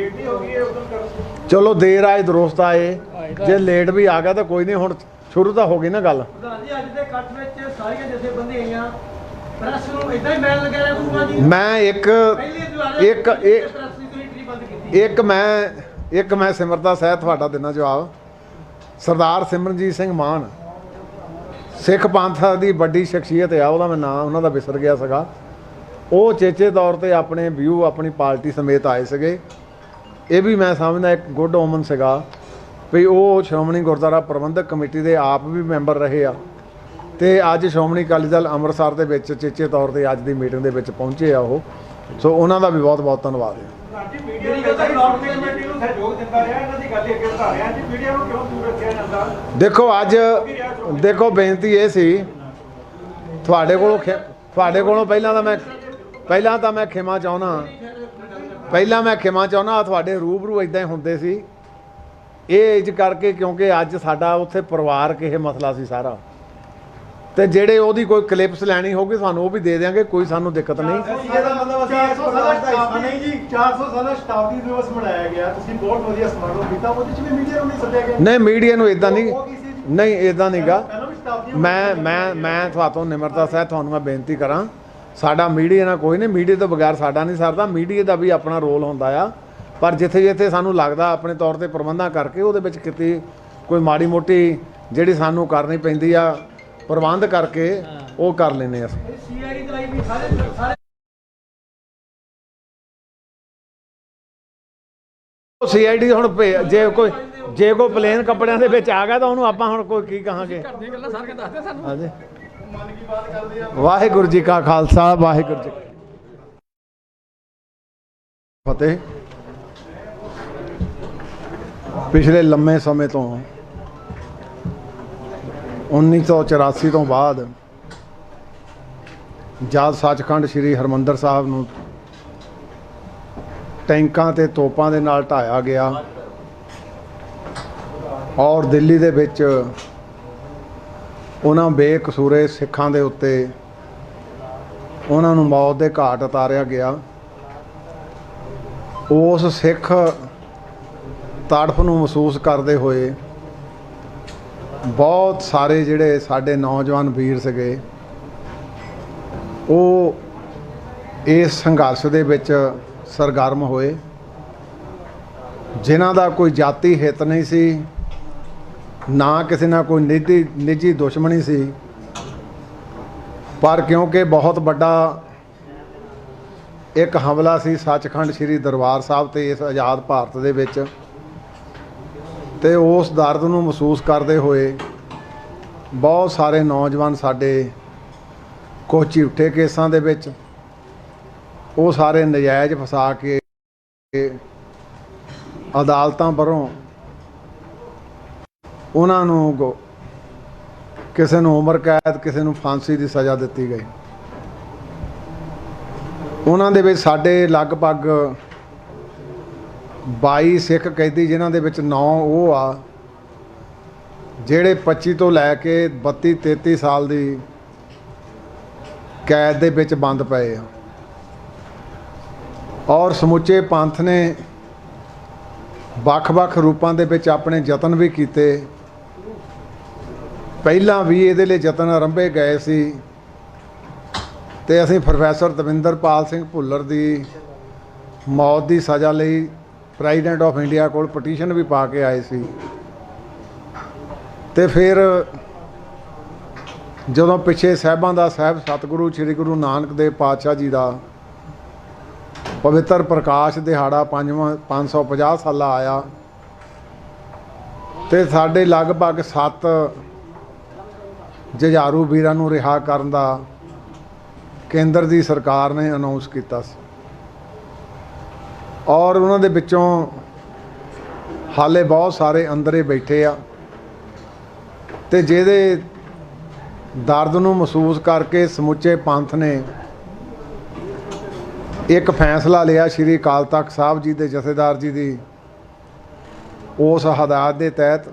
ਚਲੋ ਦੇਰ ਆਏ ਦਰੁਸਤ ਆਏ, ਜੇ ਲੇਟ ਵੀ ਆ ਗਿਆ ਤਾਂ ਕੋਈ ਨਹੀਂ, ਹੁਣ ਸ਼ੁਰੂ ਤਾਂ ਹੋ ਗਈ ਨਾ ਗੱਲ। ਪ੍ਰਧਾਨ ਜੀ, ਅੱਜ ਦੇ ਇਕੱਠ ਵਿੱਚ ਸਾਰੀਆਂ ਜਥੇਬੰਦੀਆਂ ਆਈਆਂ, ਪ੍ਰੈਸ ਨੂੰ ਇਦਾਂ ਹੀ ਮੈਲ ਲਗਾਇਆ ਕਰੂਗਾ ਜੀ। ਮੈਂ ਇੱਕ ਮੈਂ ਸਿਮਰਤਾ ਸਹਿਤ ਤੁਹਾਡਾ ਦੇਣਾ ਜਵਾਬ। ਸਰਦਾਰ ਸਿਮਰਨਜੀਤ ਸਿੰਘ ਮਾਨ ਸਿੱਖ ਪੰਥ ਦੀ ਵੱਡੀ ਸ਼ਖਸੀਅਤ ਆ, ਉਹਦਾ ਮੈਂ ਨਾਂ ਉਹਨਾਂ ਦਾ ਵਿਸਰ ਗਿਆ ਸੀਗਾ। ਉਹ ਚੇਚੇ ਤੌਰ ਤੇ ਆਪਣੇ ਵਿਊ ਆਪਣੀ ਪਾਰਟੀ ਸਮੇਤ ਆਏ ਸੀਗੇ। ਇਹ ਵੀ ਮੈਂ ਸਮਝਦਾ ਇੱਕ ਗੁੱਡ ਓਮਨ ਸੀਗਾ ਵੀ ਉਹ ਸ਼੍ਰੋਮਣੀ ਗੁਰਦੁਆਰਾ ਪ੍ਰਬੰਧਕ ਕਮੇਟੀ ਦੇ ਆਪ ਵੀ ਮੈਂਬਰ ਰਹੇ ਆ, ਤੇ ਅੱਜ ਸ਼੍ਰੋਮਣੀ ਅਕਾਲੀ ਦਲ ਅੰਮ੍ਰਿਤਸਰ ਦੇ ਵਿੱਚ ਚੇਚੇ ਤੌਰ ਤੇ ਅੱਜ ਦੀ ਮੀਟਿੰਗ ਦੇ ਵਿੱਚ ਪਹੁੰਚੇ ਆ ਉਹ। ਸੋ ਉਹਨਾਂ ਦਾ ਵੀ ਬਹੁਤ ਬਹੁਤ ਧੰਨਵਾਦ ਹੈ। ਜੀ ਮੀਡੀਆ ਨੂੰ ਸ਼੍ਰੋਮਣੀ ਕਮੇਟੀ ਨੂੰ ਸਹਿਯੋਗ ਦਿੰਦਾ ਰਿਹਾ, ਇਹਨਾਂ ਦੀ ਗੱਲ ਅੱਗੇ ਵਧਾ ਰਿਹਾ ਜੀ, ਮੀਡੀਆ ਨੂੰ ਕਿਉਂ ਦੂਰ ਰੱਖਿਆ ਜਾਂਦਾ? ਦੇਖੋ ਅੱਜ ਦੇਖੋ ਬੇਨਤੀ ਇਹ ਸੀ ਤੁਹਾਡੇ ਕੋਲੋਂ ਪਹਿਲਾਂ ਤਾਂ ਮੈਂ ਖਿਮਾ ਚਾਹੁੰਦਾ ਤੁਹਾਡੇ ਰੂਬਰੂ ਇਦਾਂ ਹੀ ਹੁੰਦੇ ਸੀ ਇਹ ਇੰਜ ਕਰਕੇ, ਕਿਉਂਕਿ ਅੱਜ ਸਾਡਾ ਉੱਥੇ ਪਰਿਵਾਰਕ ਇਹ ਮਸਲਾ ਸੀ ਸਾਰਾ, ਤੇ ਜਿਹੜੇ ਉਹਦੀ ਕੋਈ ਕਲਿੱਪਸ ਲੈਣੀ ਹੋਊਗੀ ਸਾਨੂੰ ਉਹ ਵੀ ਦੇ ਦਿਆਂਗੇ, ਕੋਈ ਸਾਨੂੰ ਦਿੱਕਤ ਨਹੀਂ। ਇਹਦਾ ਮਤਲਬ ਅਸੀਂ 400 ਸਾਲਾ ਸਟਾਫ ਨਹੀਂ ਜੀ, 400 ਸਾਲਾ ਸ਼ਤਾਬਦੀ ਦਿਵਸ ਮਨਾਇਆ ਗਿਆ, ਤੁਸੀਂ ਬਹੁਤ ਵਧੀਆ ਸਮਾਰੋਹ ਕੀਤਾ, ਉਹਦੇ ਚ ਵੀ ਮੀਡੀਆ ਨੂੰ ਨਹੀਂ ਸੱਦਿਆ ਗਿਆ? ਨਹੀਂ, ਮੀਡੀਆ ਨੂੰ ਇਦਾਂ ਨਹੀਂ, ਉਹ ਕੀ ਸੀ ਜੀ? ਨਹੀਂ ਇਦਾਂ ਨਹੀਂਗਾ। ਪਹਿਲਾਂ ਵੀ ਸ਼ਤਾਬਦੀਆਂ ਮੈਂ ਤੁਹਾਨੂੰ ਨਿਮਰਤਾ ਸਹਿਤ ਤੁਹਾਨੂੰ ਮੈਂ ਬੇਨਤੀ ਕਰਾਂ, ਸਾਡਾ ਮੀਡੀਆ ਨਾਲ ਕੋਈ ਨਹੀਂ, ਮੀਡੀਆ ਤੋਂ ਬਗੈਰ ਸਾਡਾ ਨਹੀਂ ਸਰਦਾ, ਮੀਡੀਆ ਦਾ ਵੀ ਆਪਣਾ ਰੋਲ ਹੁੰਦਾ ਆ, ਪਰ ਜਿੱਥੇ ਸਾਨੂੰ ਲੱਗਦਾ ਆਪਣੇ ਤੌਰ ਤੇ ਪ੍ਰਬੰਧਾਂ ਕਰਕੇ ਉਹਦੇ ਵਿੱਚ ਕਿਤੇ ਕੋਈ ਮਾੜੀ ਮੋਟੀ ਜਿਹੜੀ ਸਾਨੂੰ ਕਰਨੀ ਪੈਂਦੀ ਆ ਪ੍ਰਬੰਧ ਕਰਕੇ ਉਹ ਕਰ ਲੈਂਦੇ ਅਸੀਂ। ਸੀਆਈਡੀ ਚਲਾਈ ਵੀ ਸਾਰੇ ਸੀਆਈਡੀ ਹੁਣ ਜੇ ਕੋਈ ਪਲੇਨ ਕੱਪੜਿਆਂ ਦੇ ਵਿੱਚ ਆ ਗਿਆ ਤਾਂ ਉਹਨੂੰ ਆਪਾਂ ਹੁਣ ਕੋਈ ਕੀ ਕਹਾਂਗੇ? ਗੱਲਾਂ ਸਾਰੀਆਂ ਦੱਸਦੇ ਸਾਨੂੰ। ਹਾਂਜੀ, ਵਾਹਿਗੁਰੂ ਜੀ ਕਾ ਖਾਲਸਾ, ਵਾਹਿਗੁਰੂ ਜੀ ਕੀ ਫਤਿਹ। ਪਿਛਲੇ ਲੰਮੇ ਸਮੇਂ ਤੋਂ 1984 ਤੋਂ ਬਾਅਦ ਜਦ ਸੱਚਖੰਡ ਸ੍ਰੀ ਹਰਿਮੰਦਰ ਸਾਹਿਬ ਨੂੰ ਟੈਂਕਾਂ ਤੇ ਤੋਪਾਂ ਦੇ ਨਾਲ ਢਾਇਆ ਗਿਆ ਔਰ ਦਿੱਲੀ ਦੇ ਵਿੱਚ ਉਹਨਾਂ ਬੇਕਸੂਰੇ ਸਿੱਖਾਂ ਦੇ ਉੱਤੇ ਉਹਨਾਂ ਨੂੰ ਮੌਤ ਦੇ ਘਾਟ ਉਤਾਰਿਆ ਗਿਆ, ਉਸ ਸਿੱਖ ਤੜਫ ਨੂੰ ਮਹਿਸੂਸ ਕਰਦੇ ਹੋਏ ਬਹੁਤ ਸਾਰੇ ਜਿਹੜੇ ਸਾਡੇ ਨੌਜਵਾਨ ਵੀਰ ਸੀਗੇ ਉਹ ਇਸ ਸੰਘਰਸ਼ ਦੇ ਵਿੱਚ ਸਰਗਰਮ ਹੋਏ, ਜਿਨ੍ਹਾਂ ਦਾ ਕੋਈ ਜਾਤੀ ਹਿੱਤ ਨਹੀਂ ਸੀ, ਨਾ ਕਿਸੇ ਨਾਲ ਕੋਈ ਨਿੱਜੀ ਦੁਸ਼ਮਣੀ ਸੀ, ਪਰ ਕਿਉਂਕਿ ਬਹੁਤ ਵੱਡਾ ਇੱਕ ਹਮਲਾ ਸੀ ਸੱਚਖੰਡ ਸ੍ਰੀ ਦਰਬਾਰ ਸਾਹਿਬ ਤੇ ਇਸ ਆਜ਼ਾਦ ਭਾਰਤ ਦੇ ਵਿੱਚ, ਤੇ ਉਸ ਦਰਦ ਨੂੰ ਮਹਿਸੂਸ ਕਰਦੇ ਹੋਏ ਬਹੁਤ ਸਾਰੇ ਨੌਜਵਾਨ ਸਾਡੇ ਕੁਝ ਝੂਠੇ ਕੇਸਾਂ ਦੇ ਵਿੱਚ ਉਹ ਸਾਰੇ ਨਜਾਇਜ਼ ਫਸਾ ਕੇ ਅਦਾਲਤਾਂ ਵੱਲੋਂ ਉਹਨਾਂ ਨੂੰ ਕਿਸੇ ਨੂੰ ਉਮਰ ਕੈਦ, ਕਿਸੇ ਨੂੰ ਫਾਂਸੀ ਦੀ ਸਜ਼ਾ ਦਿੱਤੀ ਗਈ। ਉਹਨਾਂ ਦੇ ਵਿੱਚ ਸਾਡੇ ਲਗਭਗ 22 ਸਿੱਖ ਕੈਦੀ, ਜਿਨ੍ਹਾਂ ਦੇ ਵਿੱਚ 9 ਉਹ ਆ ਜਿਹੜੇ 25 ਤੋਂ ਲੈ ਕੇ 32-33 ਸਾਲ ਦੀ ਕੈਦ ਦੇ ਵਿੱਚ ਬੰਦ ਪਏ ਆ, ਔਰ ਸਮੁੱਚੇ ਪੰਥ ਨੇ ਵੱਖ-ਵੱਖ ਰੂਪਾਂ ਦੇ ਵਿੱਚ ਆਪਣੇ ਯਤਨ ਵੀ ਕੀਤੇ। ਪਹਿਲਾਂ ਵੀ ਇਹਦੇ ਲਈ ਯਤਨ ਆਰੰਭੇ ਗਏ ਸੀ ਤੇ ਅਸੀਂ ਪ੍ਰੋਫੈਸਰ ਦਵਿੰਦਰਪਾਲ ਸਿੰਘ ਭੁੱਲਰ ਦੀ ਮੌਤ ਦੀ ਸਜ਼ਾ ਲਈ ਪ੍ਰੈਜ਼ੀਡੈਂਟ ਆਫ ਇੰਡੀਆ ਕੋਲ ਪਟੀਸ਼ਨ ਵੀ ਪਾ ਕੇ ਆਏ ਸੀ, ਤੇ ਫਿਰ ਜਦੋਂ ਪਿੱਛੇ ਸਾਹਿਬਾਂ ਦਾ ਸਾਹਿਬ ਸਤਿਗੁਰੂ ਸ੍ਰੀ ਗੁਰੂ ਨਾਨਕ ਦੇਵ ਪਾਤਸ਼ਾਹ ਜੀ ਦਾ ਪਵਿੱਤਰ ਪ੍ਰਕਾਸ਼ ਦਿਹਾੜਾ 550 ਸਾਲਾ ਆਇਆ ਤੇ ਸਾਡੇ ਲਗਭਗ 7 ਜੁਝਾਰੂ ਵੀਰਾਂ ਨੂੰ ਰਿਹਾ ਕਰਨ ਦਾ ਕੇਂਦਰ ਦੀ ਸਰਕਾਰ ਨੇ ਅਨਾਉਂਸ ਕੀਤਾ ਸੀ, ਔਰ ਉਹਨਾਂ ਦੇ ਵਿੱਚੋਂ ਹਾਲੇ ਬਹੁਤ ਸਾਰੇ ਅੰਦਰੇ ਬੈਠੇ ਆ, ਤੇ ਜਿਹਦੇ ਦਰਦ ਨੂੰ ਮਹਿਸੂਸ ਕਰਕੇ ਸਮੁੱਚੇ ਪੰਥ ਨੇ ਇੱਕ ਫੈਸਲਾ ਲਿਆ ਸ਼੍ਰੀ ਅਕਾਲ ਤਖਤ ਸਾਹਿਬ ਜੀ ਦੇ ਜਥੇਦਾਰ ਜੀ ਦੀ ਉਸ ਹਦਾਇਤ ਦੇ ਤਹਿਤ,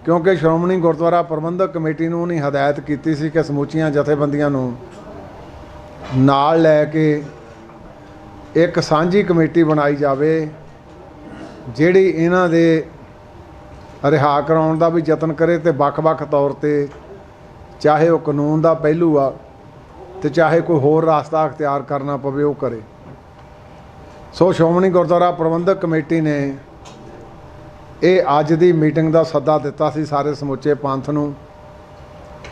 ਕਿਉਂਕਿ ਸ਼੍ਰੋਮਣੀ ਗੁਰਦੁਆਰਾ ਪ੍ਰਬੰਧਕ ਕਮੇਟੀ ਨੂੰ ਉਹਨੇ ਹਦਾਇਤ ਕੀਤੀ ਸੀ ਕਿ ਸਮੁੱਚੀਆਂ ਜਥੇਬੰਦੀਆਂ ਨੂੰ ਨਾਲ ਲੈ ਕੇ ਇੱਕ ਸਾਂਝੀ ਕਮੇਟੀ ਬਣਾਈ ਜਾਵੇ ਜਿਹੜੀ ਇਹਨਾਂ ਦੇ ਰਿਹਾ ਕਰਾਉਣ ਦਾ ਵੀ ਯਤਨ ਕਰੇ, ਤੇ ਵੱਖ-ਵੱਖ ਤੌਰ ਤੇ ਚਾਹੇ ਉਹ ਕਾਨੂੰਨ ਦਾ ਪਹਿਲੂ ਆ ਤੇ ਚਾਹੇ ਕੋਈ ਹੋਰ ਰਸਤਾ ਅਖਤਿਆਰ ਕਰਨਾ ਪਵੇ ਉਹ ਕਰੇ। ਸੋ ਸ਼੍ਰੋਮਣੀ ਗੁਰਦੁਆਰਾ ਪ੍ਰਬੰਧਕ ਕਮੇਟੀ ਨੇ ਇਹ ਅੱਜ ਦੀ ਮੀਟਿੰਗ ਦਾ ਸੱਦਾ ਦਿੱਤਾ ਸੀ, ਸਾਰੇ ਸਮੁੱਚੇ ਪੰਥ ਨੂੰ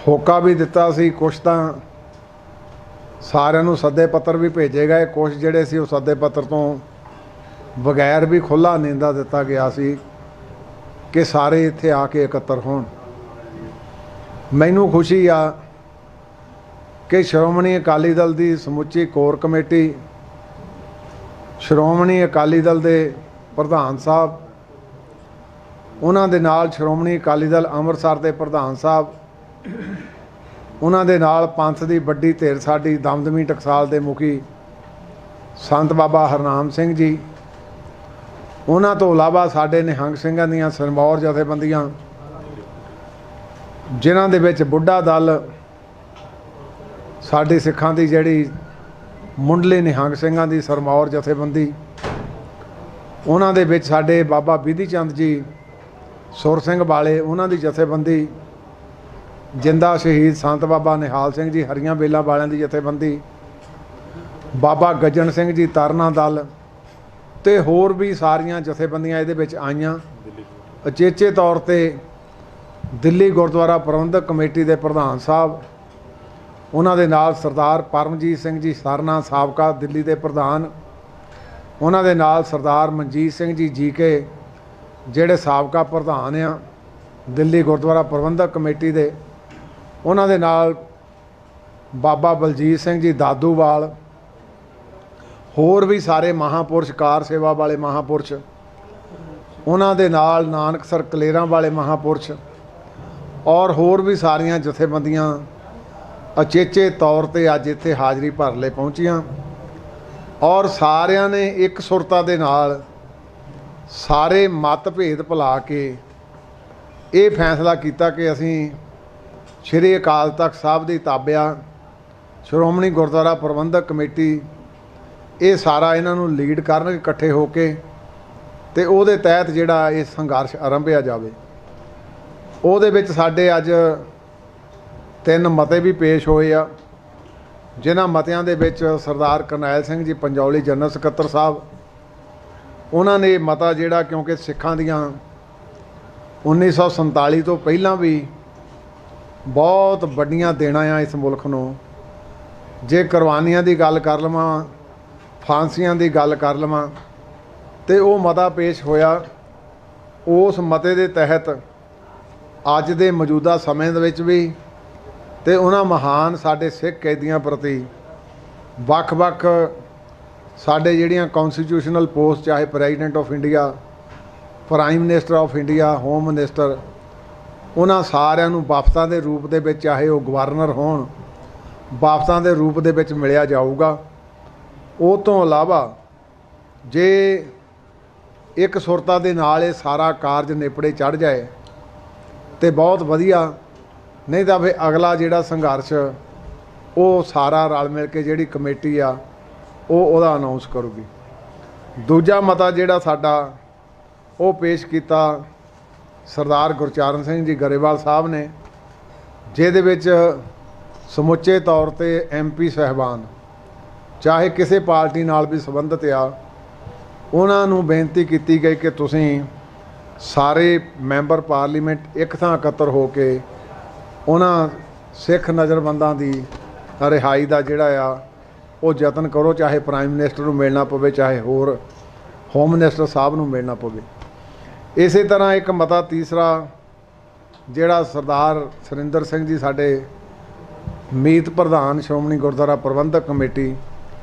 ਹੋਕਾ ਵੀ ਦਿੱਤਾ ਸੀ, ਕੁਛ ਤਾਂ ਸਾਰਿਆਂ ਨੂੰ ਸੱਦੇ ਪੱਤਰ ਵੀ ਭੇਜੇ ਗਏ, ਕੁਛ ਜਿਹੜੇ ਸੀ ਉਹ ਸੱਦੇ ਪੱਤਰ ਤੋਂ ਬਗੈਰ ਵੀ ਖੁੱਲ੍ਹਾ ਨਿੰਦਾ ਦਿੱਤਾ ਗਿਆ ਸੀ ਕਿ ਸਾਰੇ ਇੱਥੇ ਆ ਕੇ ਇਕੱਤਰ ਹੋਣ। ਮੈਨੂੰ ਖੁਸ਼ੀ ਆ ਕਿ ਸ਼੍ਰੋਮਣੀ ਅਕਾਲੀ ਦਲ ਦੀ ਸਮੁੱਚੀ ਕੋਰ ਕਮੇਟੀ ਸ਼੍ਰੋਮਣੀ ਅਕਾਲੀ ਦਲ ਦੇ ਪ੍ਰਧਾਨ ਸਾਹਿਬ, ਉਹਨਾਂ ਦੇ ਨਾਲ ਸ਼੍ਰੋਮਣੀ ਅਕਾਲੀ ਦਲ ਅੰਮ੍ਰਿਤਸਰ ਦੇ ਪ੍ਰਧਾਨ ਸਾਹਿਬ, ਉਹਨਾਂ ਦੇ ਨਾਲ ਪੰਥ ਦੀ ਵੱਡੀ ਧਿਰ ਸਾਡੀ ਦਮਦਮੀ ਟਕਸਾਲ ਦੇ ਮੁਖੀ ਸੰਤ ਬਾਬਾ ਹਰਨਾਮ ਸਿੰਘ ਜੀ, ਉਹਨਾਂ ਤੋਂ ਇਲਾਵਾ ਸਾਡੇ ਨਿਹੰਗ ਸਿੰਘਾਂ ਦੀਆਂ ਸਿਰਮੌਰ ਜਥੇਬੰਦੀਆਂ, ਜਿਨ੍ਹਾਂ ਦੇ ਵਿੱਚ ਬੁੱਢਾ ਦਲ ਸਾਡੇ ਸਿੱਖਾਂ ਦੀ ਜਿਹੜੀ ਮੁੰਡਲੇ ਨਿਹੰਗ ਸਿੰਘਾਂ ਦੀ ਸਿਰਮੌਰ ਜਥੇਬੰਦੀ, ਉਹਨਾਂ ਦੇ ਵਿੱਚ ਸਾਡੇ ਬਾਬਾ ਬਿਧੀ ਚੰਦ ਜੀ ਸੁਰ ਸਿੰਘ ਵਾਲੇ, ਉਹਨਾਂ ਦੀ ਜਥੇਬੰਦੀ, ਜਿੰਦਾ ਸ਼ਹੀਦ ਸੰਤ ਬਾਬਾ ਨਿਹਾਲ ਸਿੰਘ ਜੀ ਹਰੀਆਂ ਬੇਲਾਂ ਵਾਲਿਆਂ ਦੀ ਜਥੇਬੰਦੀ, ਬਾਬਾ ਗੱਜਣ ਸਿੰਘ ਜੀ ਤਰਨਾ ਦਲ ਤੇ ਹੋਰ ਵੀ ਸਾਰੀਆਂ ਜਥੇਬੰਦੀਆਂ ਇਹਦੇ ਵਿੱਚ ਆਈਆਂ। ਉਚੇਚੇ ਤੌਰ ਤੇ ਦਿੱਲੀ ਗੁਰਦੁਆਰਾ ਪ੍ਰਬੰਧਕ ਕਮੇਟੀ ਦੇ ਪ੍ਰਧਾਨ ਸਾਹਿਬ, ਉਹਨਾਂ ਦੇ ਨਾਲ ਸਰਦਾਰ ਪਰਮਜੀਤ ਸਿੰਘ ਜੀ ਸਰਨਾ ਸਾਬਕਾ ਦਿੱਲੀ ਦੇ ਪ੍ਰਧਾਨ, ਉਹਨਾਂ ਦੇ ਨਾਲ ਸਰਦਾਰ ਮਨਜੀਤ ਸਿੰਘ ਜੀ ਜੀਕੇ ਜਿਹੜੇ ਸਾਬਕਾ ਪ੍ਰਧਾਨ ਆ ਦਿੱਲੀ ਗੁਰਦੁਆਰਾ ਪ੍ਰਬੰਧਕ ਕਮੇਟੀ ਦੇ, ਉਹਨਾਂ ਦੇ ਨਾਲ ਬਾਬਾ ਬਲਜੀਤ ਸਿੰਘ ਜੀ ਦਾਦੂਵਾਲ, ਹੋਰ ਵੀ ਸਾਰੇ ਮਹਾਂਪੁਰਸ਼ ਕਾਰ ਸੇਵਾ ਵਾਲੇ ਮਹਾਂਪੁਰਸ਼, ਉਹਨਾਂ ਦੇ ਨਾਲ ਨਾਨਕਸਰ ਕਲੇਰਾਂ ਵਾਲੇ ਮਹਾਂਪੁਰਸ਼ ਔਰ ਹੋਰ ਵੀ ਸਾਰੀਆਂ ਜਥੇਬੰਦੀਆਂ ਉਚੇਚੇ ਤੌਰ ਤੇ ਅੱਜ ਇੱਥੇ ਹਾਜ਼ਰੀ ਭਰਨ ਲਈ ਪਹੁੰਚੀਆਂ ਔਰ ਸਾਰਿਆਂ ਨੇ ਇੱਕ ਸੁਰਤਾ ਦੇ ਨਾਲ ਸਾਰੇ ਮਤਭੇਦ ਭੁਲਾ ਕੇ ਇਹ ਫੈਸਲਾ ਕੀਤਾ ਕਿ ਅਸੀਂ ਸ਼੍ਰੀ ਅਕਾਲ ਤਖਤ ਸਾਹਿਬ ਦੀ ਤਾਬਿਆ ਸ਼੍ਰੋਮਣੀ ਗੁਰਦੁਆਰਾ ਪ੍ਰਬੰਧਕ ਕਮੇਟੀ ਇਹ ਸਾਰਾ ਇਹਨਾਂ ਨੂੰ ਲੀਡ ਕਰਨਗੇ ਇਕੱਠੇ ਹੋ ਕੇ, ਤੇ ਉਹਦੇ ਤਹਿਤ ਜਿਹੜਾ ਇਹ ਸੰਘਰਸ਼ ਆਰੰਭਿਆ ਜਾਵੇ। ਉਹਦੇ ਵਿੱਚ ਸਾਡੇ ਅੱਜ 3 ਮਤੇ ਵੀ ਪੇਸ਼ ਹੋਏ ਆ, ਜਿਨ੍ਹਾਂ ਮਤਿਆਂ ਦੇ ਵਿੱਚ ਸਰਦਾਰ ਕਰਨੈਲ ਸਿੰਘ ਜੀ ਪੰਜੌਲੀ ਜਨਰਲ ਸਕੱਤਰ ਸਾਹਿਬ, ਉਹਨਾਂ ਨੇ ਮਤਾ ਜਿਹੜਾ ਕਿਉਂਕਿ ਸਿੱਖਾਂ ਦੀਆਂ 1947 ਤੋਂ ਪਹਿਲਾਂ ਵੀ ਬਹੁਤ ਵੱਡੀਆਂ ਦੇਣਾ ਆ ਇਸ ਮੁਲਕ ਨੂੰ, ਜੇ ਕੁਰਬਾਨੀਆਂ ਦੀ ਗੱਲ ਕਰ ਲਵਾਂ, ਫਾਂਸੀਆਂ ਦੀ ਗੱਲ ਕਰ ਲਵਾਂ, ਤੇ ਉਹ ਮਤਾ ਪੇਸ਼ ਹੋਇਆ। ਉਸ ਮਤੇ ਦੇ ਤਹਿਤ ਅੱਜ ਦੇ ਮੌਜੂਦਾ ਸਮੇਂ ਦੇ ਵਿੱਚ ਵੀ ਤੇ ਉਹਨਾਂ ਮਹਾਨ ਸਾਡੇ ਸਿੱਖ ਕੈਦੀਆਂ ਪ੍ਰਤੀ ਵੱਖ-ਵੱਖ ਸਾਡੇ ਜਿਹੜੀਆਂ ਕੌਂਸਟੀਟਿਊਸ਼ਨਲ ਪੋਸਟ, ਚਾਹੇ president of India, prime minister of India, home minister, ਉਹਨਾਂ ਸਾਰਿਆਂ ਨੂੰ ਵਫਦਾਂ ਦੇ ਰੂਪ ਦੇ ਵਿੱਚ, ਚਾਹੇ ਉਹ ਗਵਰਨਰ ਹੋਣ, ਵਫਦਾਂ ਦੇ ਰੂਪ ਦੇ ਵਿੱਚ ਮਿਲਿਆ ਜਾਊਗਾ। ਉਹ ਤੋਂ ਇਲਾਵਾ ਜੇ ਇੱਕ ਸੁਰਤਾ ਦੇ ਨਾਲ ਇਹ ਸਾਰਾ ਕਾਰਜ ਨੇਪੜੇ ਚੜ੍ਹ ਜਾਏ ਤੇ ਬਹੁਤ ਵਧੀਆ, ਨਹੀਂ ਤਾਂ ਫਿਰ ਅਗਲਾ ਜਿਹੜਾ ਸੰਘਰਸ਼ ਉਹ ਸਾਰਾ ਰਲ ਮਿਲ ਕੇ ਜਿਹੜੀ ਕਮੇਟੀ ਆ ਉਹਦਾ ਅਨਾਉਂਸ ਕਰੂਗੀ। ਦੂਜਾ ਮਤਾ ਜਿਹੜਾ ਸਾਡਾ ਉਹ ਪੇਸ਼ ਕੀਤਾ ਸਰਦਾਰ ਗੁਰਚਰਨ ਸਿੰਘ ਜੀ ਗਰੇਵਾਲ ਸਾਹਿਬ ਨੇ, ਜਿਹਦੇ ਵਿੱਚ ਸਮੁੱਚੇ ਤੌਰ ਤੇ MP ਸਾਹਿਬਾਨ, ਚਾਹੇ ਕਿਸੇ ਪਾਰਟੀ ਨਾਲ ਵੀ ਸੰਬੰਧਿਤ ਆ, ਉਹਨਾਂ ਨੂੰ ਬੇਨਤੀ ਕੀਤੀ ਗਈ ਕਿ ਤੁਸੀਂ ਸਾਰੇ ਮੈਂਬਰ ਪਾਰਲੀਮੈਂਟ ਇੱਕ ਥਾਂ ਇਕੱਤਰ ਹੋ ਕੇ ਉਹਨਾਂ ਸਿੱਖ ਨਜ਼ਰਬੰਦਾਂ ਦੀ ਰਿਹਾਈ ਦਾ ਜਿਹੜਾ ਆ ਉਹ ਯਤਨ ਕਰੋ, ਚਾਹੇ ਪ੍ਰਾਈਮ ਮਿਨਿਸਟਰ ਨੂੰ ਮਿਲਣਾ ਪਵੇ, ਚਾਹੇ ਹੋਰ ਹੋਮ ਮਿਨਿਸਟਰ ਸਾਹਿਬ ਨੂੰ ਮਿਲਣਾ ਪਵੇ। ਇਸੇ ਤਰ੍ਹਾਂ ਇੱਕ ਮਤਾ ਤੀਸਰਾ ਜਿਹੜਾ ਸਰਦਾਰ ਸੁਰਿੰਦਰ ਸਿੰਘ ਜੀ ਸਾਡੇ ਮੀਤ ਪ੍ਰਧਾਨ ਸ਼੍ਰੋਮਣੀ ਗੁਰਦੁਆਰਾ ਪ੍ਰਬੰਧਕ ਕਮੇਟੀ,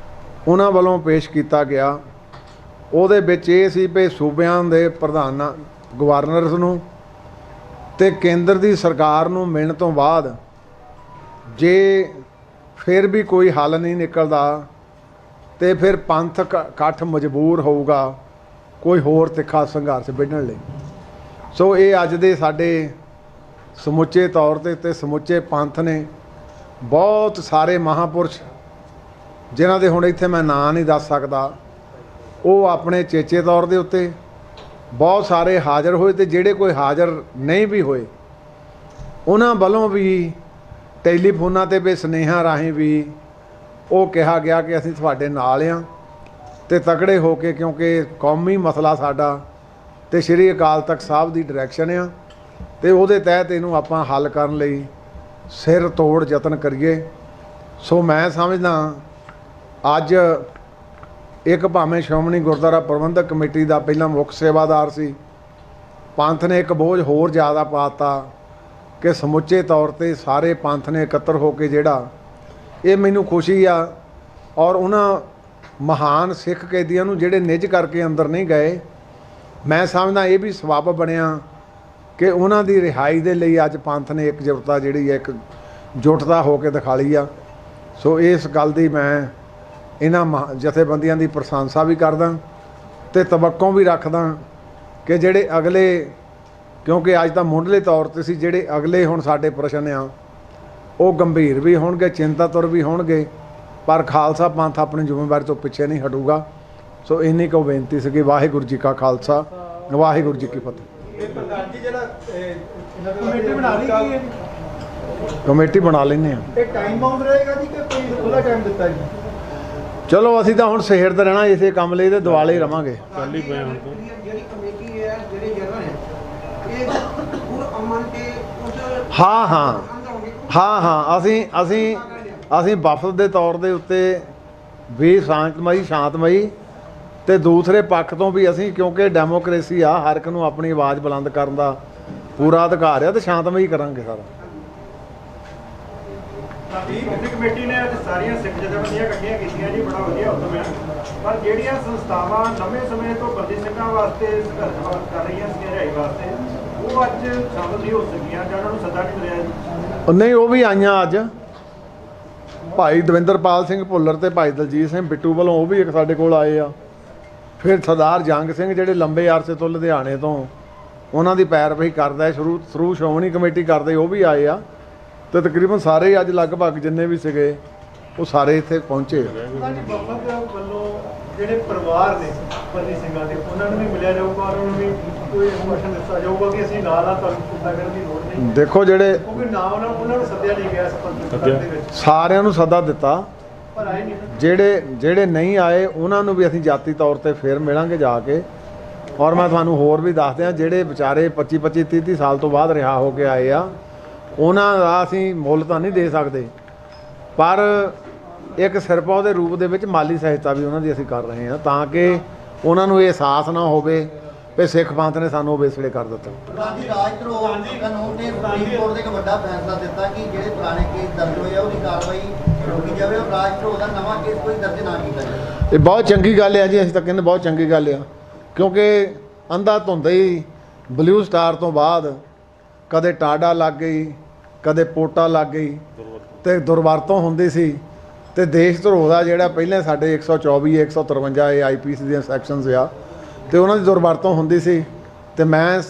ਉਹਨਾਂ ਵੱਲੋਂ ਪੇਸ਼ ਕੀਤਾ ਗਿਆ। ਉਹਦੇ ਵਿੱਚ ਇਹ ਸੀ ਵੀ ਸੂਬਿਆਂ ਦੇ ਪ੍ਰਧਾਨਾਂ, ਗਵਰਨਰਸ ਨੂੰ ਤੇ ਕੇਂਦਰ ਦੀ ਸਰਕਾਰ ਨੂੰ ਮਿਲਣ ਤੋਂ ਬਾਅਦ ਜੇ ਫਿਰ ਵੀ ਕੋਈ ਹੱਲ ਨਹੀਂ ਨਿਕਲਦਾ ਤੇ ਫਿਰ ਪੰਥਕ ਇਕੱਠ ਮਜਬੂਰ ਹੋਊਗਾ ਕੋਈ ਹੋਰ ਤਿੱਖਾ ਸੰਘਰਸ਼ ਵਿੱਢਣ ਲਈ। ਸੋ ਇਹ ਅੱਜ ਦੇ ਸਾਡੇ ਸਮੁੱਚੇ ਤੌਰ ਤੇ ਸਮੁੱਚੇ ਪੰਥ ਨੇ ਬਹੁਤ ਸਾਰੇ ਮਹਾਂਪੁਰਸ਼, ਜਿਨ੍ਹਾਂ ਦੇ ਹੁਣ ਇੱਥੇ ਮੈਂ ਨਾਂ ਨਹੀਂ ਦੱਸ ਸਕਦਾ, ਉਹ ਆਪਣੇ ਚੇਚੇ ਤੌਰ ਦੇ ਉੱਤੇ ਬਹੁਤ ਸਾਰੇ ਹਾਜ਼ਰ ਹੋਏ, ਤੇ ਜਿਹੜੇ ਕੋਈ ਹਾਜ਼ਰ ਨਹੀਂ ਵੀ ਹੋਏ ਉਹਨਾਂ ਵੱਲੋਂ ਵੀ ਟੈਲੀਫੋਨਾਂ 'ਤੇ ਵੀ ਸੁਨੇਹਾ ਰਾਹੀਂ ਵੀ ਉਹ ਕਿਹਾ ਗਿਆ ਕਿ ਅਸੀਂ ਤੁਹਾਡੇ ਨਾਲ ਹਾਂ ਤੇ ਤਕੜੇ ਹੋ ਕੇ, ਕਿਉਂਕਿ ਕੌਮੀ ਮਸਲਾ ਸਾਡਾ ਤੇ ਸ਼੍ਰੀ ਅਕਾਲ ਤਖਤ ਸਾਹਿਬ ਦੀ ਡਾਇਰੈਕਸ਼ਨ ਆ ਤੇ ਉਹਦੇ ਤਹਿਤ ਇਹਨੂੰ ਆਪਾਂ ਹੱਲ ਕਰਨ ਲਈ ਸਿਰ ਤੋੜ ਯਤਨ ਕਰੀਏ। ਸੋ ਮੈਂ ਸਮਝਦਾ ਅੱਜ ਇੱਕ ਭਾਵੇਂ ਸ਼੍ਰੋਮਣੀ ਗੁਰਦੁਆਰਾ ਪ੍ਰਬੰਧਕ ਕਮੇਟੀ ਦਾ ਪਹਿਲਾਂ ਮੁੱਖ ਸੇਵਾਦਾਰ ਸੀ, ਪੰਥ ਨੇ ਇੱਕ ਬੋਝ ਹੋਰ ਜ਼ਿਆਦਾ ਪਾਤਾ ਕਿ ਸਮੁੱਚੇ ਤੌਰ ਤੇ ਸਾਰੇ ਪੰਥ ਨੇ ਇਕੱਤਰ ਹੋ ਕੇ ਜਿਹੜਾ, ਇਹ ਮੈਨੂੰ ਖੁਸ਼ੀ ਆ। ਔਰ ਉਹਨਾਂ ਮਹਾਨ ਸਿੱਖ ਕੈਦੀਆਂ ਨੂੰ ਜਿਹੜੇ ਨਿੱਜ ਕਰਕੇ ਅੰਦਰ ਨਹੀਂ ਗਏ, ਮੈਂ ਸਮਝਦਾ ਇਹ ਵੀ ਸਬੱਬ ਬਣਿਆ ਕਿ ਉਹਨਾਂ ਦੀ ਰਿਹਾਈ ਦੇ ਲਈ ਅੱਜ ਪੰਥ ਨੇ ਇਕਜੁੱਟਤਾ ਜਿਹੜੀ ਹੈ, ਇੱਕ ਜੁੱਟਤਾ ਹੋ ਕੇ ਦਿਖਾਲੀ ਆ। ਸੋ ਇਸ ਗੱਲ ਦੀ ਮੈਂ ਇਹਨਾਂ ਜਥੇਬੰਦੀਆਂ ਦੀ ਪ੍ਰਸ਼ੰਸਾ ਵੀ ਕਰਦਾ ਤੇ ਤਵੱਕੋਂ ਵੀ ਰੱਖਦਾ ਕਿ ਜਿਹੜੇ ਅਗਲੇ, ਕਿਉਂਕਿ ਅੱਜ ਤਾਂ ਮੁੱਢਲੇ ਤੌਰ ਤੇ ਸੀ, ਜਿਹੜੇ ਅਗਲੇ ਹੁਣ ਸਾਡੇ ਪ੍ਰਸ਼ਨ ਆ ਉਹ ਗੰਭੀਰ ਵੀ ਹੋਣਗੇ, ਚਿੰਤਾਤੁਰ ਵੀ ਹੋਣਗੇ, ਪਰ ਖਾਲਸਾ ਪੰਥ ਆਪਣੀ ਜ਼ਿੰਮੇਵਾਰੀ ਤੋਂ ਪਿੱਛੇ ਨਹੀਂ ਹਟੂਗਾ। ਸੋ ਇੰਨੀ ਕੁ ਬੇਨਤੀ ਸੀ ਕਿ ਵਾਹਿਗੁਰੂ ਜੀ ਕਾ ਖਾਲਸਾ, ਵਾਹਿਗੁਰੂ ਜੀ ਕੀ ਫਤਿਹ। ਇਹ ਪ੍ਰਧਾਨ ਜੀ ਜਿਹੜਾ ਕਮੇਟੀ ਬਣਾ ਲਈ ਕੀ ਹੈ? ਕਮੇਟੀ ਬਣਾ ਲੈਂਦੇ ਆ। ਇਹ ਟਾਈਮ ਬਾਉਂਡ ਰਹੇਗਾ ਜੀ ਕਿ ਕੋਈ ਥੋੜਾ ਟਾਈਮ ਦਿੱਤਾ ਜੀ? ਚਲੋ ਅਸੀਂ ਤਾਂ ਹੁਣ ਸਿਹਰਦੇ ਰਹਿਣਾ ਇਸੇ ਕੰਮ ਲਈ ਤੇ ਦੁਆਲੇ ਹੀ ਰਵਾਂਗੇ। ਜਿਹੜੀ ਕਮੇਟੀ ਹੈ, ਜਿਹੜੇ ਜਨਰਲ ਹੈ, ਇਹ ਗੁਰ ਅਮਨ ਤੇ ਉਸ ਹਾਂ ਹਾਂ ਹਾਂ ਹਾਂ ਅਸੀਂ ਵਫਦ ਦੇ ਤੌਰ ਦੇ ਉੱਤੇ ਵੀ ਸ਼ਾਂਤਮਈ ਤੇ ਦੂਸਰੇ ਪੱਖ ਤੋਂ ਵੀ ਅਸੀਂ, ਕਿਉਂਕਿ ਡੈਮੋਕ੍ਰੇਸੀ ਆ, ਹਰ ਇੱਕ ਨੂੰ ਆਪਣੀ ਆਵਾਜ਼ ਬੁਲੰਦ ਕਰਨ ਦਾ ਪੂਰਾ ਅਧਿਕਾਰ ਆ, ਤੇ ਸ਼ਾਂਤਮਈ ਕਰਾਂਗੇ ਸਾਰਾ। ਕਮੇਟੀ ਨੇ ਅੱਜ ਸਾਰੀਆਂ ਸਿੱਖ ਜਥੇਬੰਦੀਆਂ ਇਕੱਠੀਆਂ ਕੀਤੀਆਂ ਜੀ, ਬੜਾ ਵਧੀਆ ਹੁਕਮ ਹੈ। ਪਰ ਜਿਹੜੀਆਂ ਸੰਸਥਾਵਾਂ ਲੰਮੇ ਸਮੇਂ ਤੋਂ ਬੰਦੀ ਸਿੰਘਾਂ ਵਾਸਤੇ ਸੰਘਰਸ਼ ਕਰ ਰਹੀਆਂ ਸੀ, ਰਿਹਾਈ ਵਾਸਤੇ, ਉਹ ਅੱਜ ਸ਼ਾਮਲ ਨਹੀਂ ਹੋ ਸਕੀਆਂ ਜਾਂ ਉਹਨਾਂ ਨੂੰ ਸੱਦਾ ਨਹੀਂ ਮਿਲਿਆ ਜੀ? ਨਹੀਂ, ਉਹ ਵੀ ਆਈਆਂ ਅੱਜ। ਭਾਈ ਦਵਿੰਦਰਪਾਲ ਸਿੰਘ ਭੁੱਲਰ ਤੇ ਭਾਈ ਦਲਜੀਤ ਸਿੰਘ ਬਿੱਟੂ ਵੱਲੋਂ ਉਹ ਵੀ ਇੱਕ ਸਾਡੇ ਕੋਲ ਆਏ ਆ। ਫਿਰ ਸਰਦਾਰ ਜੰਗ ਸਿੰਘ ਜਿਹੜੇ ਲੰਬੇ ਅਰਸੇ ਤੋਂ ਲੁਧਿਆਣੇ ਤੋਂ ਉਹਨਾਂ ਦੀ ਪੈਰਵਾਈ ਕਰਦਾ ਥਰੂ ਸ਼੍ਰੋਮਣੀ ਕਮੇਟੀ ਕਰਦੇ, ਉਹ ਵੀ ਆਏ ਆ। ਤੇ ਤਕਰੀਬਨ ਸਾਰੇ ਅੱਜ ਲਗਭਗ ਜਿੰਨੇ ਵੀ ਸੀਗੇ ਉਹ ਸਾਰੇ ਇੱਥੇ ਪਹੁੰਚੇ। ਸਾਡੀ ਵਫਦ ਵੱਲੋਂ ਜਿਹੜੇ ਪਰਿਵਾਰ ਨੇ ਬੰਦੀ ਸਿੰਘਾਂ ਦੇ, ਉਹਨਾਂ ਨੂੰ ਵੀ ਮਿਲਿਆ ਜਾਊਗਾ, ਉਹਨਾਂ ਨੂੰ ਵੀ ਕੋਈ ਇਨਫੋਰਮੇਸ਼ਨ ਦਿੱਤਾ ਜਾਊਗਾ ਕਿ ਅਸੀਂ ਨਾਲ ਆ, ਤੁਹਾਨੂੰ ਚਿੰਤਾ ਕਰਨ ਦੀ ਲੋੜ ਨਹੀਂ। ਦੇਖੋ, ਜਿਹੜੇ ਕਿਉਂਕਿ ਨਾ ਉਹਨਾਂ ਨੂੰ ਸੱਦਿਆ ਨਹੀਂ ਗਿਆ ਇਸ ਪੰਥਕ ਦੇ ਵਿੱਚ, ਸਾਰਿਆਂ ਨੂੰ ਸੱਦਾ ਦਿੱਤਾ, ਪਰ ਆਏ ਨਹੀਂ। ਜਿਹੜੇ ਨਹੀਂ ਆਏ ਉਹਨਾਂ ਨੂੰ ਵੀ ਅਸੀਂ ਜਾਤੀ ਤੌਰ ਤੇ ਫੇਰ ਮਿਲਾਂਗੇ ਜਾ ਕੇ। ਔਰ ਮੈਂ ਤੁਹਾਨੂੰ ਹੋਰ ਵੀ ਦੱਸ ਦਿਆਂ, ਜਿਹੜੇ ਵਿਚਾਰੇ 25 30 ਸਾਲ ਤੋਂ ਬਾਅਦ ਰਿਹਾ ਹੋ ਕੇ ਆਏ ਆ, ਉਹਨਾਂ ਦਾ ਅਸੀਂ ਮੁੱਲ ਤਾਂ ਨਹੀਂ ਦੇ ਸਕਦੇ, ਪਰ ਇੱਕ ਸਿਰਪਾਉ ਦੇ ਰੂਪ ਦੇ ਵਿੱਚ ਮਾਲੀ ਸਹਾਇਤਾ ਵੀ ਉਹਨਾਂ ਦੀ ਅਸੀਂ ਕਰ ਰਹੇ ਹਾਂ, ਤਾਂ ਕਿ ਉਹਨਾਂ ਨੂੰ ਇਹ ਅਹਿਸਾਸ ਨਾ ਹੋਵੇ ਕਿ ਸਿੱਖ ਪੰਥ ਨੇ ਸਾਨੂੰ ਬੇਸੜੇ ਕਰ ਦਿੱਤਾ। ਪ੍ਰਧਾਨ ਜੀ, ਰਾਜ ਧਰੋਹ ਕਾਨੂੰਨ ਨੇ ਸੁਪਰੀਮ ਕੋਰਟ ਦੇ ਇੱਕ ਵੱਡਾ ਫੈਸਲਾ ਦਿੱਤਾ ਕਿ ਜਿਹੜੇ ਪੁਰਾਣੇ ਕੇਸ ਦਰਜ ਹੋਏ ਆ ਉਹਦੀ ਕਾਰਵਾਈ ਰੋਕੀ ਜਾਵੇ ਔਰ ਰਾਜ ਧਰੋਹ ਦਾ ਨਵਾਂ ਕੇਸ ਕੋਈ ਦਰਜ ਨਾ ਕੀਤਾ ਜਾਵੇ। ਇਹ ਬਹੁਤ ਚੰਗੀ ਗੱਲ ਹੈ ਜੀ, ਅਸੀਂ ਤਾਂ ਕਹਿੰਦੇ ਬਹੁਤ ਚੰਗੀ ਗੱਲ ਆ, ਕਿਉਂਕਿ ਅੰਧਾ ਧੁੰਦਾ ਹੀ ਬਲੂ ਸਟਾਰ ਤੋਂ ਬਾਅਦ ਕਦੇ ਟਾਡਾ ਲੱਗ ਗਈ, ਕਦੇ ਪੋਟਾ ਲੱਗ ਗਈ, ਤੇ ਦੁਰਵਰਤੋਂ ਹੁੰਦੀ ਸੀ। ਤੇ ਦੇਸ਼ ਧਰੋਹ ਦਾ ਜਿਹੜਾ ਪਹਿਲਾਂ ਸਾਡੇ 124 153 ਇਹ ਆਈਪੀਸੀ ਦੀਆਂ ਸੈਕਸ਼ਨਸ ਆ, ਤੇ ਉਹਨਾਂ ਦੀ ਦੁਰਵਰਤੋਂ ਹੁੰਦੀ ਸੀ। ਤੇ ਮੈਂ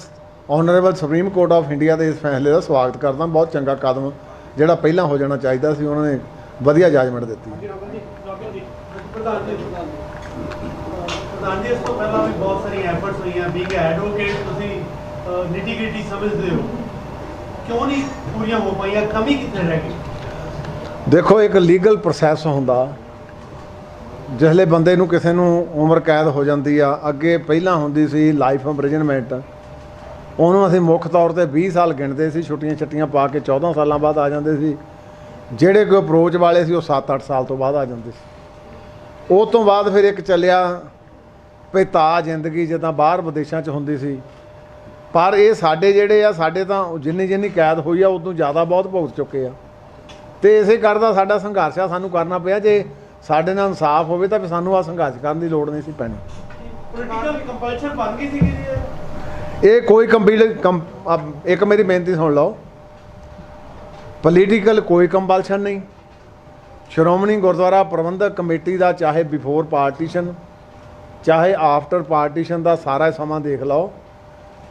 honourable supreme court of India ਦੇ ਇਸ ਫੈਸਲੇ ਦਾ ਸਵਾਗਤ ਕਰਦਾ। ਬਹੁਤ ਚੰਗਾ ਕਦਮ ਜਿਹੜਾ ਪਹਿਲਾਂ ਹੋ ਜਾਣਾ ਚਾਹੀਦਾ ਸੀ, ਉਹਨਾਂ ਨੇ ਵਧੀਆ ਜੱਜਮੈਂਟ ਦਿੱਤੀ। ਪ੍ਰਧਾਨ ਜੀ, ਇਸ ਤੋਂ ਪਹਿਲਾਂ ਵੀ ਬਹੁਤ ਸਾਰੀਆਂ ਐਫਰਟਸ ਹੋਈਆਂ, ਬੀਇੰਗ ਐਡਵੋਕੇਟ ਤੁਸੀਂ ਨਿਟੀ ਗ੍ਰਿਟੀ ਸਮਝਦੇ ਹੋ, ਕਿਉਂ ਨਹੀਂ ਪੂਰੀਆਂ ਹੋ ਪਾਈਆਂ? ਕਮੀ ਕਿੱਥੇ ਰਹਿ ਗਈ? ਦੇਖੋ, ਇੱਕ ਲੀਗਲ ਪ੍ਰੋਸੈਸ ਹੁੰਦਾ, ਜਿਸਲੇ ਬੰਦੇ ਨੂੰ ਕਿਸੇ ਨੂੰ ਉਮਰ ਕੈਦ ਹੋ ਜਾਂਦੀ ਆ, ਅੱਗੇ ਪਹਿਲਾਂ ਹੁੰਦੀ ਸੀ ਲਾਈਫ ਇੰਪ੍ਰਿਜ਼ਨਮੈਂਟ, ਉਹਨੂੰ ਅਸੀਂ ਮੁੱਖ ਤੌਰ ਤੇ 20 ਸਾਲ ਗਿਣਦੇ ਸੀ, ਛੁੱਟੀਆਂ ਪਾ ਕੇ 14 ਸਾਲਾਂ ਬਾਅਦ ਆ ਜਾਂਦੇ ਸੀ। ਜਿਹੜੇ ਕੋਈ ਅਪਰੋਚ ਵਾਲੇ ਸੀ ਉਹ 7-8 ਸਾਲ ਤੋਂ ਬਾਅਦ ਆ ਜਾਂਦੇ ਸੀ। ਉਹ ਤੋਂ ਬਾਅਦ ਫਿਰ ਇੱਕ ਚੱਲਿਆ ਭਿਤਾ ਜ਼ਿੰਦਗੀ, ਜਿੱਦਾਂ ਬਾਹਰ ਵਿਦੇਸ਼ਾਂ 'ਚ ਹੁੰਦੀ ਸੀ। ਪਰ ਇਹ ਸਾਡੇ ਜਿਹੜੇ ਆ, ਸਾਡੇ ਤਾਂ ਜਿੰਨੀ ਕੈਦ ਹੋਈ ਆ ਉਦੋਂ ਜ਼ਿਆਦਾ ਬਹੁਤ ਭੁਗਤ ਚੁੱਕੇ ਆ, ਤੇ ਇਸੇ ਕਰਦਾ ਸਾਡਾ ਸੰਘਰਸ਼ ਆ, ਸਾਨੂੰ ਕਰਨਾ ਪਿਆ। ਜੇ ਸਾਡੇ ਨਾਲ ਇਨਸਾਫ ਹੋਵੇ ਤਾਂ ਸਾਨੂੰ ਆ ਸੰਘਰਸ਼ ਕਰਨ ਦੀ ਲੋੜ ਨਹੀਂ ਸੀ ਪੈਣੀ। ਪੋਲੀਟੀਕਲ ਕੰਪਲਸ਼ਨ ਬਣ ਗਈ ਸੀ ਜੀ ਇਹ ਕੋਈ ਇੱਕ ਮੇਰੀ ਬੇਨਤੀ ਸੁਣ ਲਓ, ਪੋਲੀਟੀਕਲ ਕੋਈ ਕੰਪਲਸ਼ਨ ਨਹੀਂ। ਸ਼੍ਰੋਮਣੀ ਗੁਰਦੁਆਰਾ ਪ੍ਰਬੰਧਕ ਕਮੇਟੀ ਦਾ ਚਾਹੇ ਬਿਫੋਰ ਪਾਰਟੀਸ਼ਨ ਚਾਹੇ ਆਫਟਰ ਪਾਰਟੀਸ਼ਨ ਦਾ ਸਾਰਾ ਸਮਾਂ ਦੇਖ ਲਓ,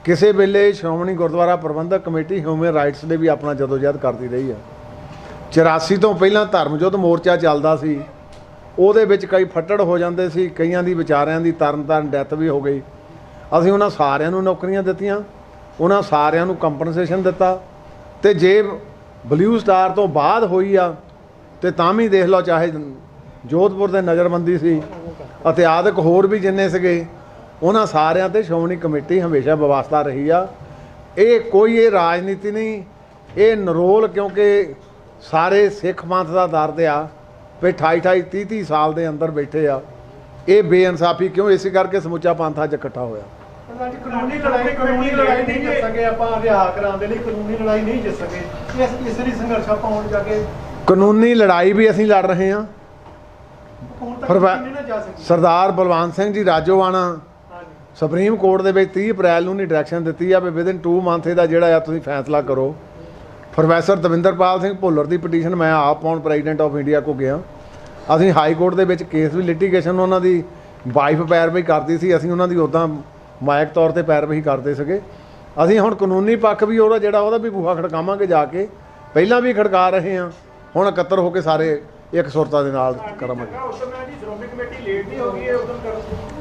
ਕਿਸੇ ਵੇਲੇ ਸ਼੍ਰੋਮਣੀ ਗੁਰਦੁਆਰਾ ਪ੍ਰਬੰਧਕ ਕਮੇਟੀ ਹਿਊਮਨ ਰਾਈਟਸ ਦੇ ਵੀ ਆਪਣਾ ਜਦੋਜਹਿਦ ਕਰਦੀ ਰਹੀ ਆ। 84 ਤੋਂ ਪਹਿਲਾਂ ਧਰਮ ਯੁੱਧ ਮੋਰਚਾ ਚੱਲਦਾ ਸੀ, ਉਹਦੇ ਵਿੱਚ ਕਈ ਫੱਟੜ ਹੋ ਜਾਂਦੇ ਸੀ, ਕਈਆਂ ਦੀ ਵਿਚਾਰਿਆਂ ਦੀ ਤਰਨ ਡੈਥ ਵੀ ਹੋ ਗਈ। ਅਸੀਂ ਉਹਨਾਂ ਸਾਰਿਆਂ ਨੂੰ ਨੌਕਰੀਆਂ ਦਿੱਤੀਆਂ, ਉਹਨਾਂ ਸਾਰਿਆਂ ਨੂੰ ਕੰਪਨਸੇਸ਼ਨ ਦਿੱਤਾ। ਤੇ ਜੇ ਬਲੂ ਸਟਾਰ ਤੋਂ ਬਾਅਦ ਹੋਈ ਆ ਤੇ ਤਾਂ ਵੀ ਦੇਖ ਲਓ, ਚਾਹੇ ਜੋਧਪੁਰ ਦੇ ਨਜ਼ਰਬੰਦੀ ਸੀ ਅਤੇ ਆਦਿਕ ਹੋਰ ਵੀ ਜਿੰਨੇ ਸੀਗੇ, ਉਹਨਾਂ ਸਾਰਿਆਂ ਤੇ ਸ਼੍ਰੋਮਣੀ ਕਮੇਟੀ ਹਮੇਸ਼ਾ ਵਿਵਸਥਾ ਰਹੀ ਆ। ਇਹ ਰਾਜਨੀਤੀ ਨਹੀਂ, ਇਹ ਨਰੋਲ, ਕਿਉਂਕਿ ਸਾਰੇ ਸਿੱਖ ਪੰਥ ਦਾ ਦਰਦ ਆ ਵੀ 28 30 ਸਾਲ ਦੇ ਅੰਦਰ ਬੈਠੇ ਆ। ਇਹ ਬੇਇਨਸਾਫੀ ਕਿਉਂ? ਇਸੇ ਕਰਕੇ ਸਮੁੱਚਾ ਪੰਥ ਅੱਜ ਇਕੱਠਾ ਹੋਇਆ। ਕਾਨੂੰਨੀ ਲੜਾਈ ਨਹੀਂ ਜਿੱਤ ਸਕੇ ਆਪਾਂ, ਰਿਹਾ ਕਰਾਉਣ ਦੇ ਲਈ ਕਾਨੂੰਨੀ ਲੜਾਈ ਨਹੀਂ ਜਿੱਤ ਸਕੇ, ਇਸ ਲਈ ਸੰਘਰਸ਼ ਆਪਾਂ ਹੁਣ ਜਾ ਕੇ ਕਾਨੂੰਨੀ ਲੜਾਈ ਵੀ ਅਸੀਂ ਲੜ ਰਹੇ ਹਾਂ। ਹੁਣ ਤੱਕ ਕਿੰਨੇ ਨਾ ਜਾ ਸਕੀ। ਸਰਦਾਰ ਬਲਵੰਤ ਸਿੰਘ ਜੀ ਰਾਜੋਆਣਾ ਹਾਂਜੀ ਸੁਪਰੀਮ ਕੋਰਟ ਦੇ ਵਿੱਚ 30 ਅਪ੍ਰੈਲ ਨੂੰ ਡਾਇਰੈਕਸ਼ਨ ਦਿੱਤੀ ਆ ਵੀ ਵਿਦਿਨ 2 ਮੰਥ ਇਹਦਾ ਜਿਹੜਾ ਆ ਤੁਸੀਂ ਫੈਸਲਾ ਕਰੋ। ਪ੍ਰੋਫੈਸਰ ਦਵਿੰਦਰਪਾਲ ਸਿੰਘ ਭੁੱਲਰ ਦੀ ਪਟੀਸ਼ਨ ਮੈਂ ਆਪ ਪਾਉਣ ਪ੍ਰੈਜ਼ੀਡੈਂਟ ਆਫ ਇੰਡੀਆ ਕੋ ਗਿਆ। ਅਸੀਂ ਹਾਈ ਕੋਰਟ ਦੇ ਵਿੱਚ ਕੇਸ ਵੀ ਲਿਟੀਗੇਸ਼ਨ ਉਹਨਾਂ ਦੀ ਵਾਈਫ ਪੈਰਵਾਈ ਕਰਦੀ ਸੀ, ਅਸੀਂ ਉਹਨਾਂ ਦੀ ਉੱਦਾਂ ਮਾਇਕ ਤੌਰ ਤੇ ਪੈਰਵਾਈ ਕਰਦੇ ਸੀਗੇ। ਅਸੀਂ ਹੁਣ ਕਾਨੂੰਨੀ ਪੱਖ ਵੀ ਉਹਦਾ ਵੀ ਬੂਹਾ ਖੜਕਾਵਾਂਗੇ ਜਾ ਕੇ, ਪਹਿਲਾਂ ਵੀ ਖੜਕਾ ਰਹੇ ਹਾਂ, ਹੁਣ ਇਕੱਤਰ ਹੋ ਕੇ ਸਾਰੇ ਇੱਕ ਸੁਰਤਾ ਦੇ ਨਾਲ ਕਰਾਂਗੇ। ਉਦੋਂ ਮੈਂ ਜੀ ਸ਼੍ਰੋਮਣੀ ਕਮੇਟੀ ਲੇਟ ਨਹੀਂ ਹੋ ਗਈ ਹੈ ਉਦੋਂ ਕਰ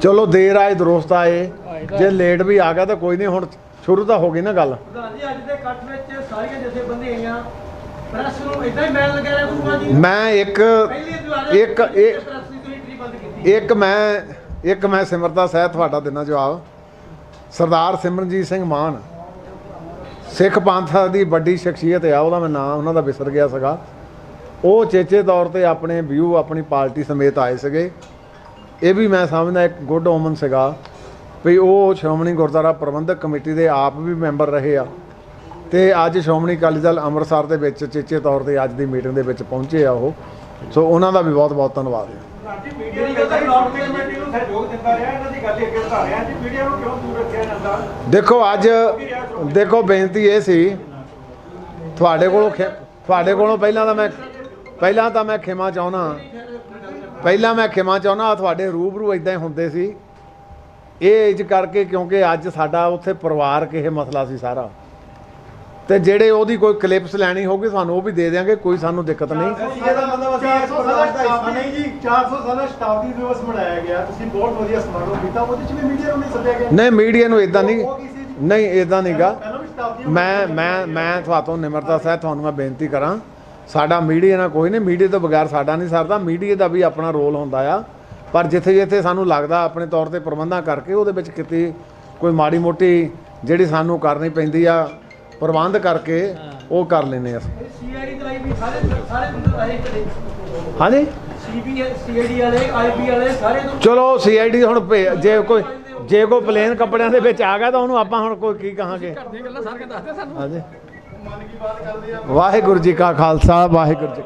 ਚਲੋ ਦੇਰ ਆਏ ਦਰੁਸਤ ਆਏ, ਜੇ ਲੇਟ ਵੀ ਆ ਗਿਆ ਤਾਂ ਕੋਈ ਨਹੀਂ, ਹੁਣ ਸ਼ੁਰੂ ਤਾਂ ਹੋ ਗਈ ਨਾ ਗੱਲ। ਪ੍ਰਧਾਨ ਜੀ ਅੱਜ ਦੇ ਇਕੱਠ ਵਿੱਚ ਸਾਰੀਆਂ ਜਥੇਬੰਦੀਆਂ ਆਈਆਂ, ਪ੍ਰੈਸ ਨੂੰ ਇਦਾਂ ਹੀ ਮੈਲ ਲਗਾਇਆ ਕਰੂਗਾ ਜੀ। ਮੈਂ ਇੱਕ ਸਿਮਰਤਾ ਸਹਿਤ ਤੁਹਾਡਾ ਦੇਣਾ ਜਵਾਬ। ਸਰਦਾਰ ਸਿਮਰਨਜੀਤ ਸਿੰਘ ਮਾਨ ਸਿੱਖ ਪੰਥ ਦੀ ਵੱਡੀ ਸ਼ਖਸੀਅਤ ਆ, ਉਹਦਾ ਮੈਂ ਨਾਂ ਉਹਨਾਂ ਦਾ ਵਿਸਰ ਗਿਆ ਸੀਗਾ। ਉਹ ਚੇਚੇ ਤੌਰ ਤੇ ਆਪਣੇ ਵਿਊ ਆਪਣੀ ਪਾਰਟੀ ਸਮੇਤ ਆਏ ਸੀਗੇ। ਇਹ ਵੀ ਮੈਂ ਸਮਝਦਾ ਇੱਕ ਗੁੱਡ ਓਮਨ ਸੀਗਾ ਵੀ ਉਹ ਸ਼੍ਰੋਮਣੀ ਗੁਰਦੁਆਰਾ ਪ੍ਰਬੰਧਕ ਕਮੇਟੀ ਦੇ ਆਪ ਵੀ ਮੈਂਬਰ ਰਹੇ ਆ ਤੇ ਅੱਜ ਸ਼੍ਰੋਮਣੀ ਅਕਾਲੀ ਦਲ ਅੰਮ੍ਰਿਤਸਰ ਦੇ ਵਿੱਚ ਚੇਚੇ ਤੌਰ ਤੇ ਅੱਜ ਦੀ ਮੀਟਿੰਗ ਦੇ ਵਿੱਚ ਪਹੁੰਚੇ ਆ ਉਹ। ਸੋ ਉਹਨਾਂ ਦਾ ਵੀ ਬਹੁਤ ਬਹੁਤ ਧੰਨਵਾਦ ਹੈ। ਮੀਡੀਆ ਕਮੇਟੀ ਨੂੰ ਸਹਿਯੋਗ ਦਿੰਦਾ ਰਿਹਾ, ਇਹਨਾਂ ਦੀ ਗੱਲ ਅੱਗੇ ਵਧਾ ਰਿਹਾ ਜੀ। ਮੀਡੀਆ ਨੂੰ ਕਿਉਂ ਦੂਰ ਰੱਖਿਆ ਜਾਂਦਾ? ਦੇਖੋ ਬੇਨਤੀ ਇਹ ਸੀ ਤੁਹਾਡੇ ਕੋਲੋਂ ਪਹਿਲਾਂ ਤਾਂ ਮੈਂ ਖਿਮਾ ਚਾਹੁੰਦਾ ਤੁਹਾਡੇ ਰੂਬਰੂ ਇਦਾਂ ਹੀ ਹੁੰਦੇ ਸੀ ਇਹ ਇੰਜ ਕਰਕੇ, ਕਿਉਂਕਿ ਅੱਜ ਸਾਡਾ ਉੱਥੇ ਪਰਿਵਾਰ ਕਿਸੇ ਮਸਲਾ ਸੀ ਸਾਰਾ, ਤੇ ਜਿਹੜੇ ਉਹਦੀ ਕੋਈ ਕਲਿੱਪਸ ਲੈਣੀ ਹੋਊਗੀ ਸਾਨੂੰ ਉਹ ਵੀ ਦੇ ਦਿਆਂਗੇ, ਕੋਈ ਸਾਨੂੰ ਦਿੱਕਤ ਨਹੀਂ। ਇਹਦਾ ਮਤਲਬ ਅਸੀਂ 400 ਸਾਲਾ ਨਹੀਂ ਜੀ, 400 ਸਾਲਾ ਸ਼ਤਾਬਦੀ ਦਿਵਸ ਮਨਾਇਆ ਗਿਆ, ਤੁਸੀਂ ਬਹੁਤ ਵਧੀਆ ਸਮਾਰੋਹ ਕੀਤਾ, ਉਹਦੇ ਚ ਵੀ ਮੀਡੀਆ ਨੂੰ ਨਹੀਂ ਸੱਦਿਆ ਗਿਆ? ਨਹੀਂ, ਮੀਡੀਆ ਨੂੰ ਇਦਾਂ ਨਹੀਂ ਇਦਾਂ ਨਹੀਂਗਾ। ਪਹਿਲਾਂ ਵੀ ਸ਼ਤਾਬਦੀ ਮੈਂ ਤੁਹਾਨੂੰ ਨਿਮਰਤਾ ਸਹਿਤ ਤੁਹਾਨੂੰ ਮੈਂ ਬੇਨਤੀ ਕਰਾਂ, ਸਾਡਾ ਮੀਡੀਆ ਨਾਲ ਕੋਈ ਨਹੀਂ, ਮੀਡੀਆ ਤੋਂ ਬਗੈਰ ਸਾਡਾ ਨਹੀਂ ਸਰਦਾ, ਮੀਡੀਆ ਦਾ ਵੀ ਆਪਣਾ ਰੋਲ ਹੁੰਦਾ ਆ, ਪਰ ਜਿੱਥੇ ਸਾਨੂੰ ਲੱਗਦਾ ਆਪਣੇ ਤੌਰ ਤੇ ਪ੍ਰਬੰਧਾਂ ਕਰਕੇ ਉਹਦੇ ਵਿੱਚ ਕਿਤੇ ਕੋਈ ਮਾੜੀ ਮੋਟੀ ਜਿਹੜੀ ਸਾਨੂੰ ਕਰਨੀ ਪੈਂਦੀ ਆ ਪ੍ਰਬੰਧ ਕਰਕੇ ਉਹ ਕਰ ਲੈਂਦੇ ਆ। ਸੀਆਈਡੀ ਦੇ ਵੀ ਸਾਰੇ ਬੰਦੇ ਆਏ ਕਦੇ ਹਾਂਜੀ ਸੀਆਈਡੀ ਵਾਲੇ ਆਈਪੀ ਵਾਲੇ ਸਾਰੇ ਚਲੋ ਸੀਆਈਡੀ ਹੁਣ ਜੇ ਕੋਈ ਪਲੇਨ ਕੱਪੜਿਆਂ ਦੇ ਵਿੱਚ ਆ ਗਿਆ ਤਾਂ ਉਹਨੂੰ ਆਪਾਂ ਹੁਣ ਕੋਈ ਕੀ ਕਹਾਂਗੇ? ਘਰ ਦੀਆਂ ਗੱਲਾਂ ਸਾਰੀਆਂ ਦੱਸਦੇ ਸਾਨੂੰ। ਹਾਂਜੀ, ਵਾਹਿਗੁਰੂ ਜੀ ਕਾ ਖਾਲਸਾ, ਵਾਹਿਗੁਰੂ ਜੀ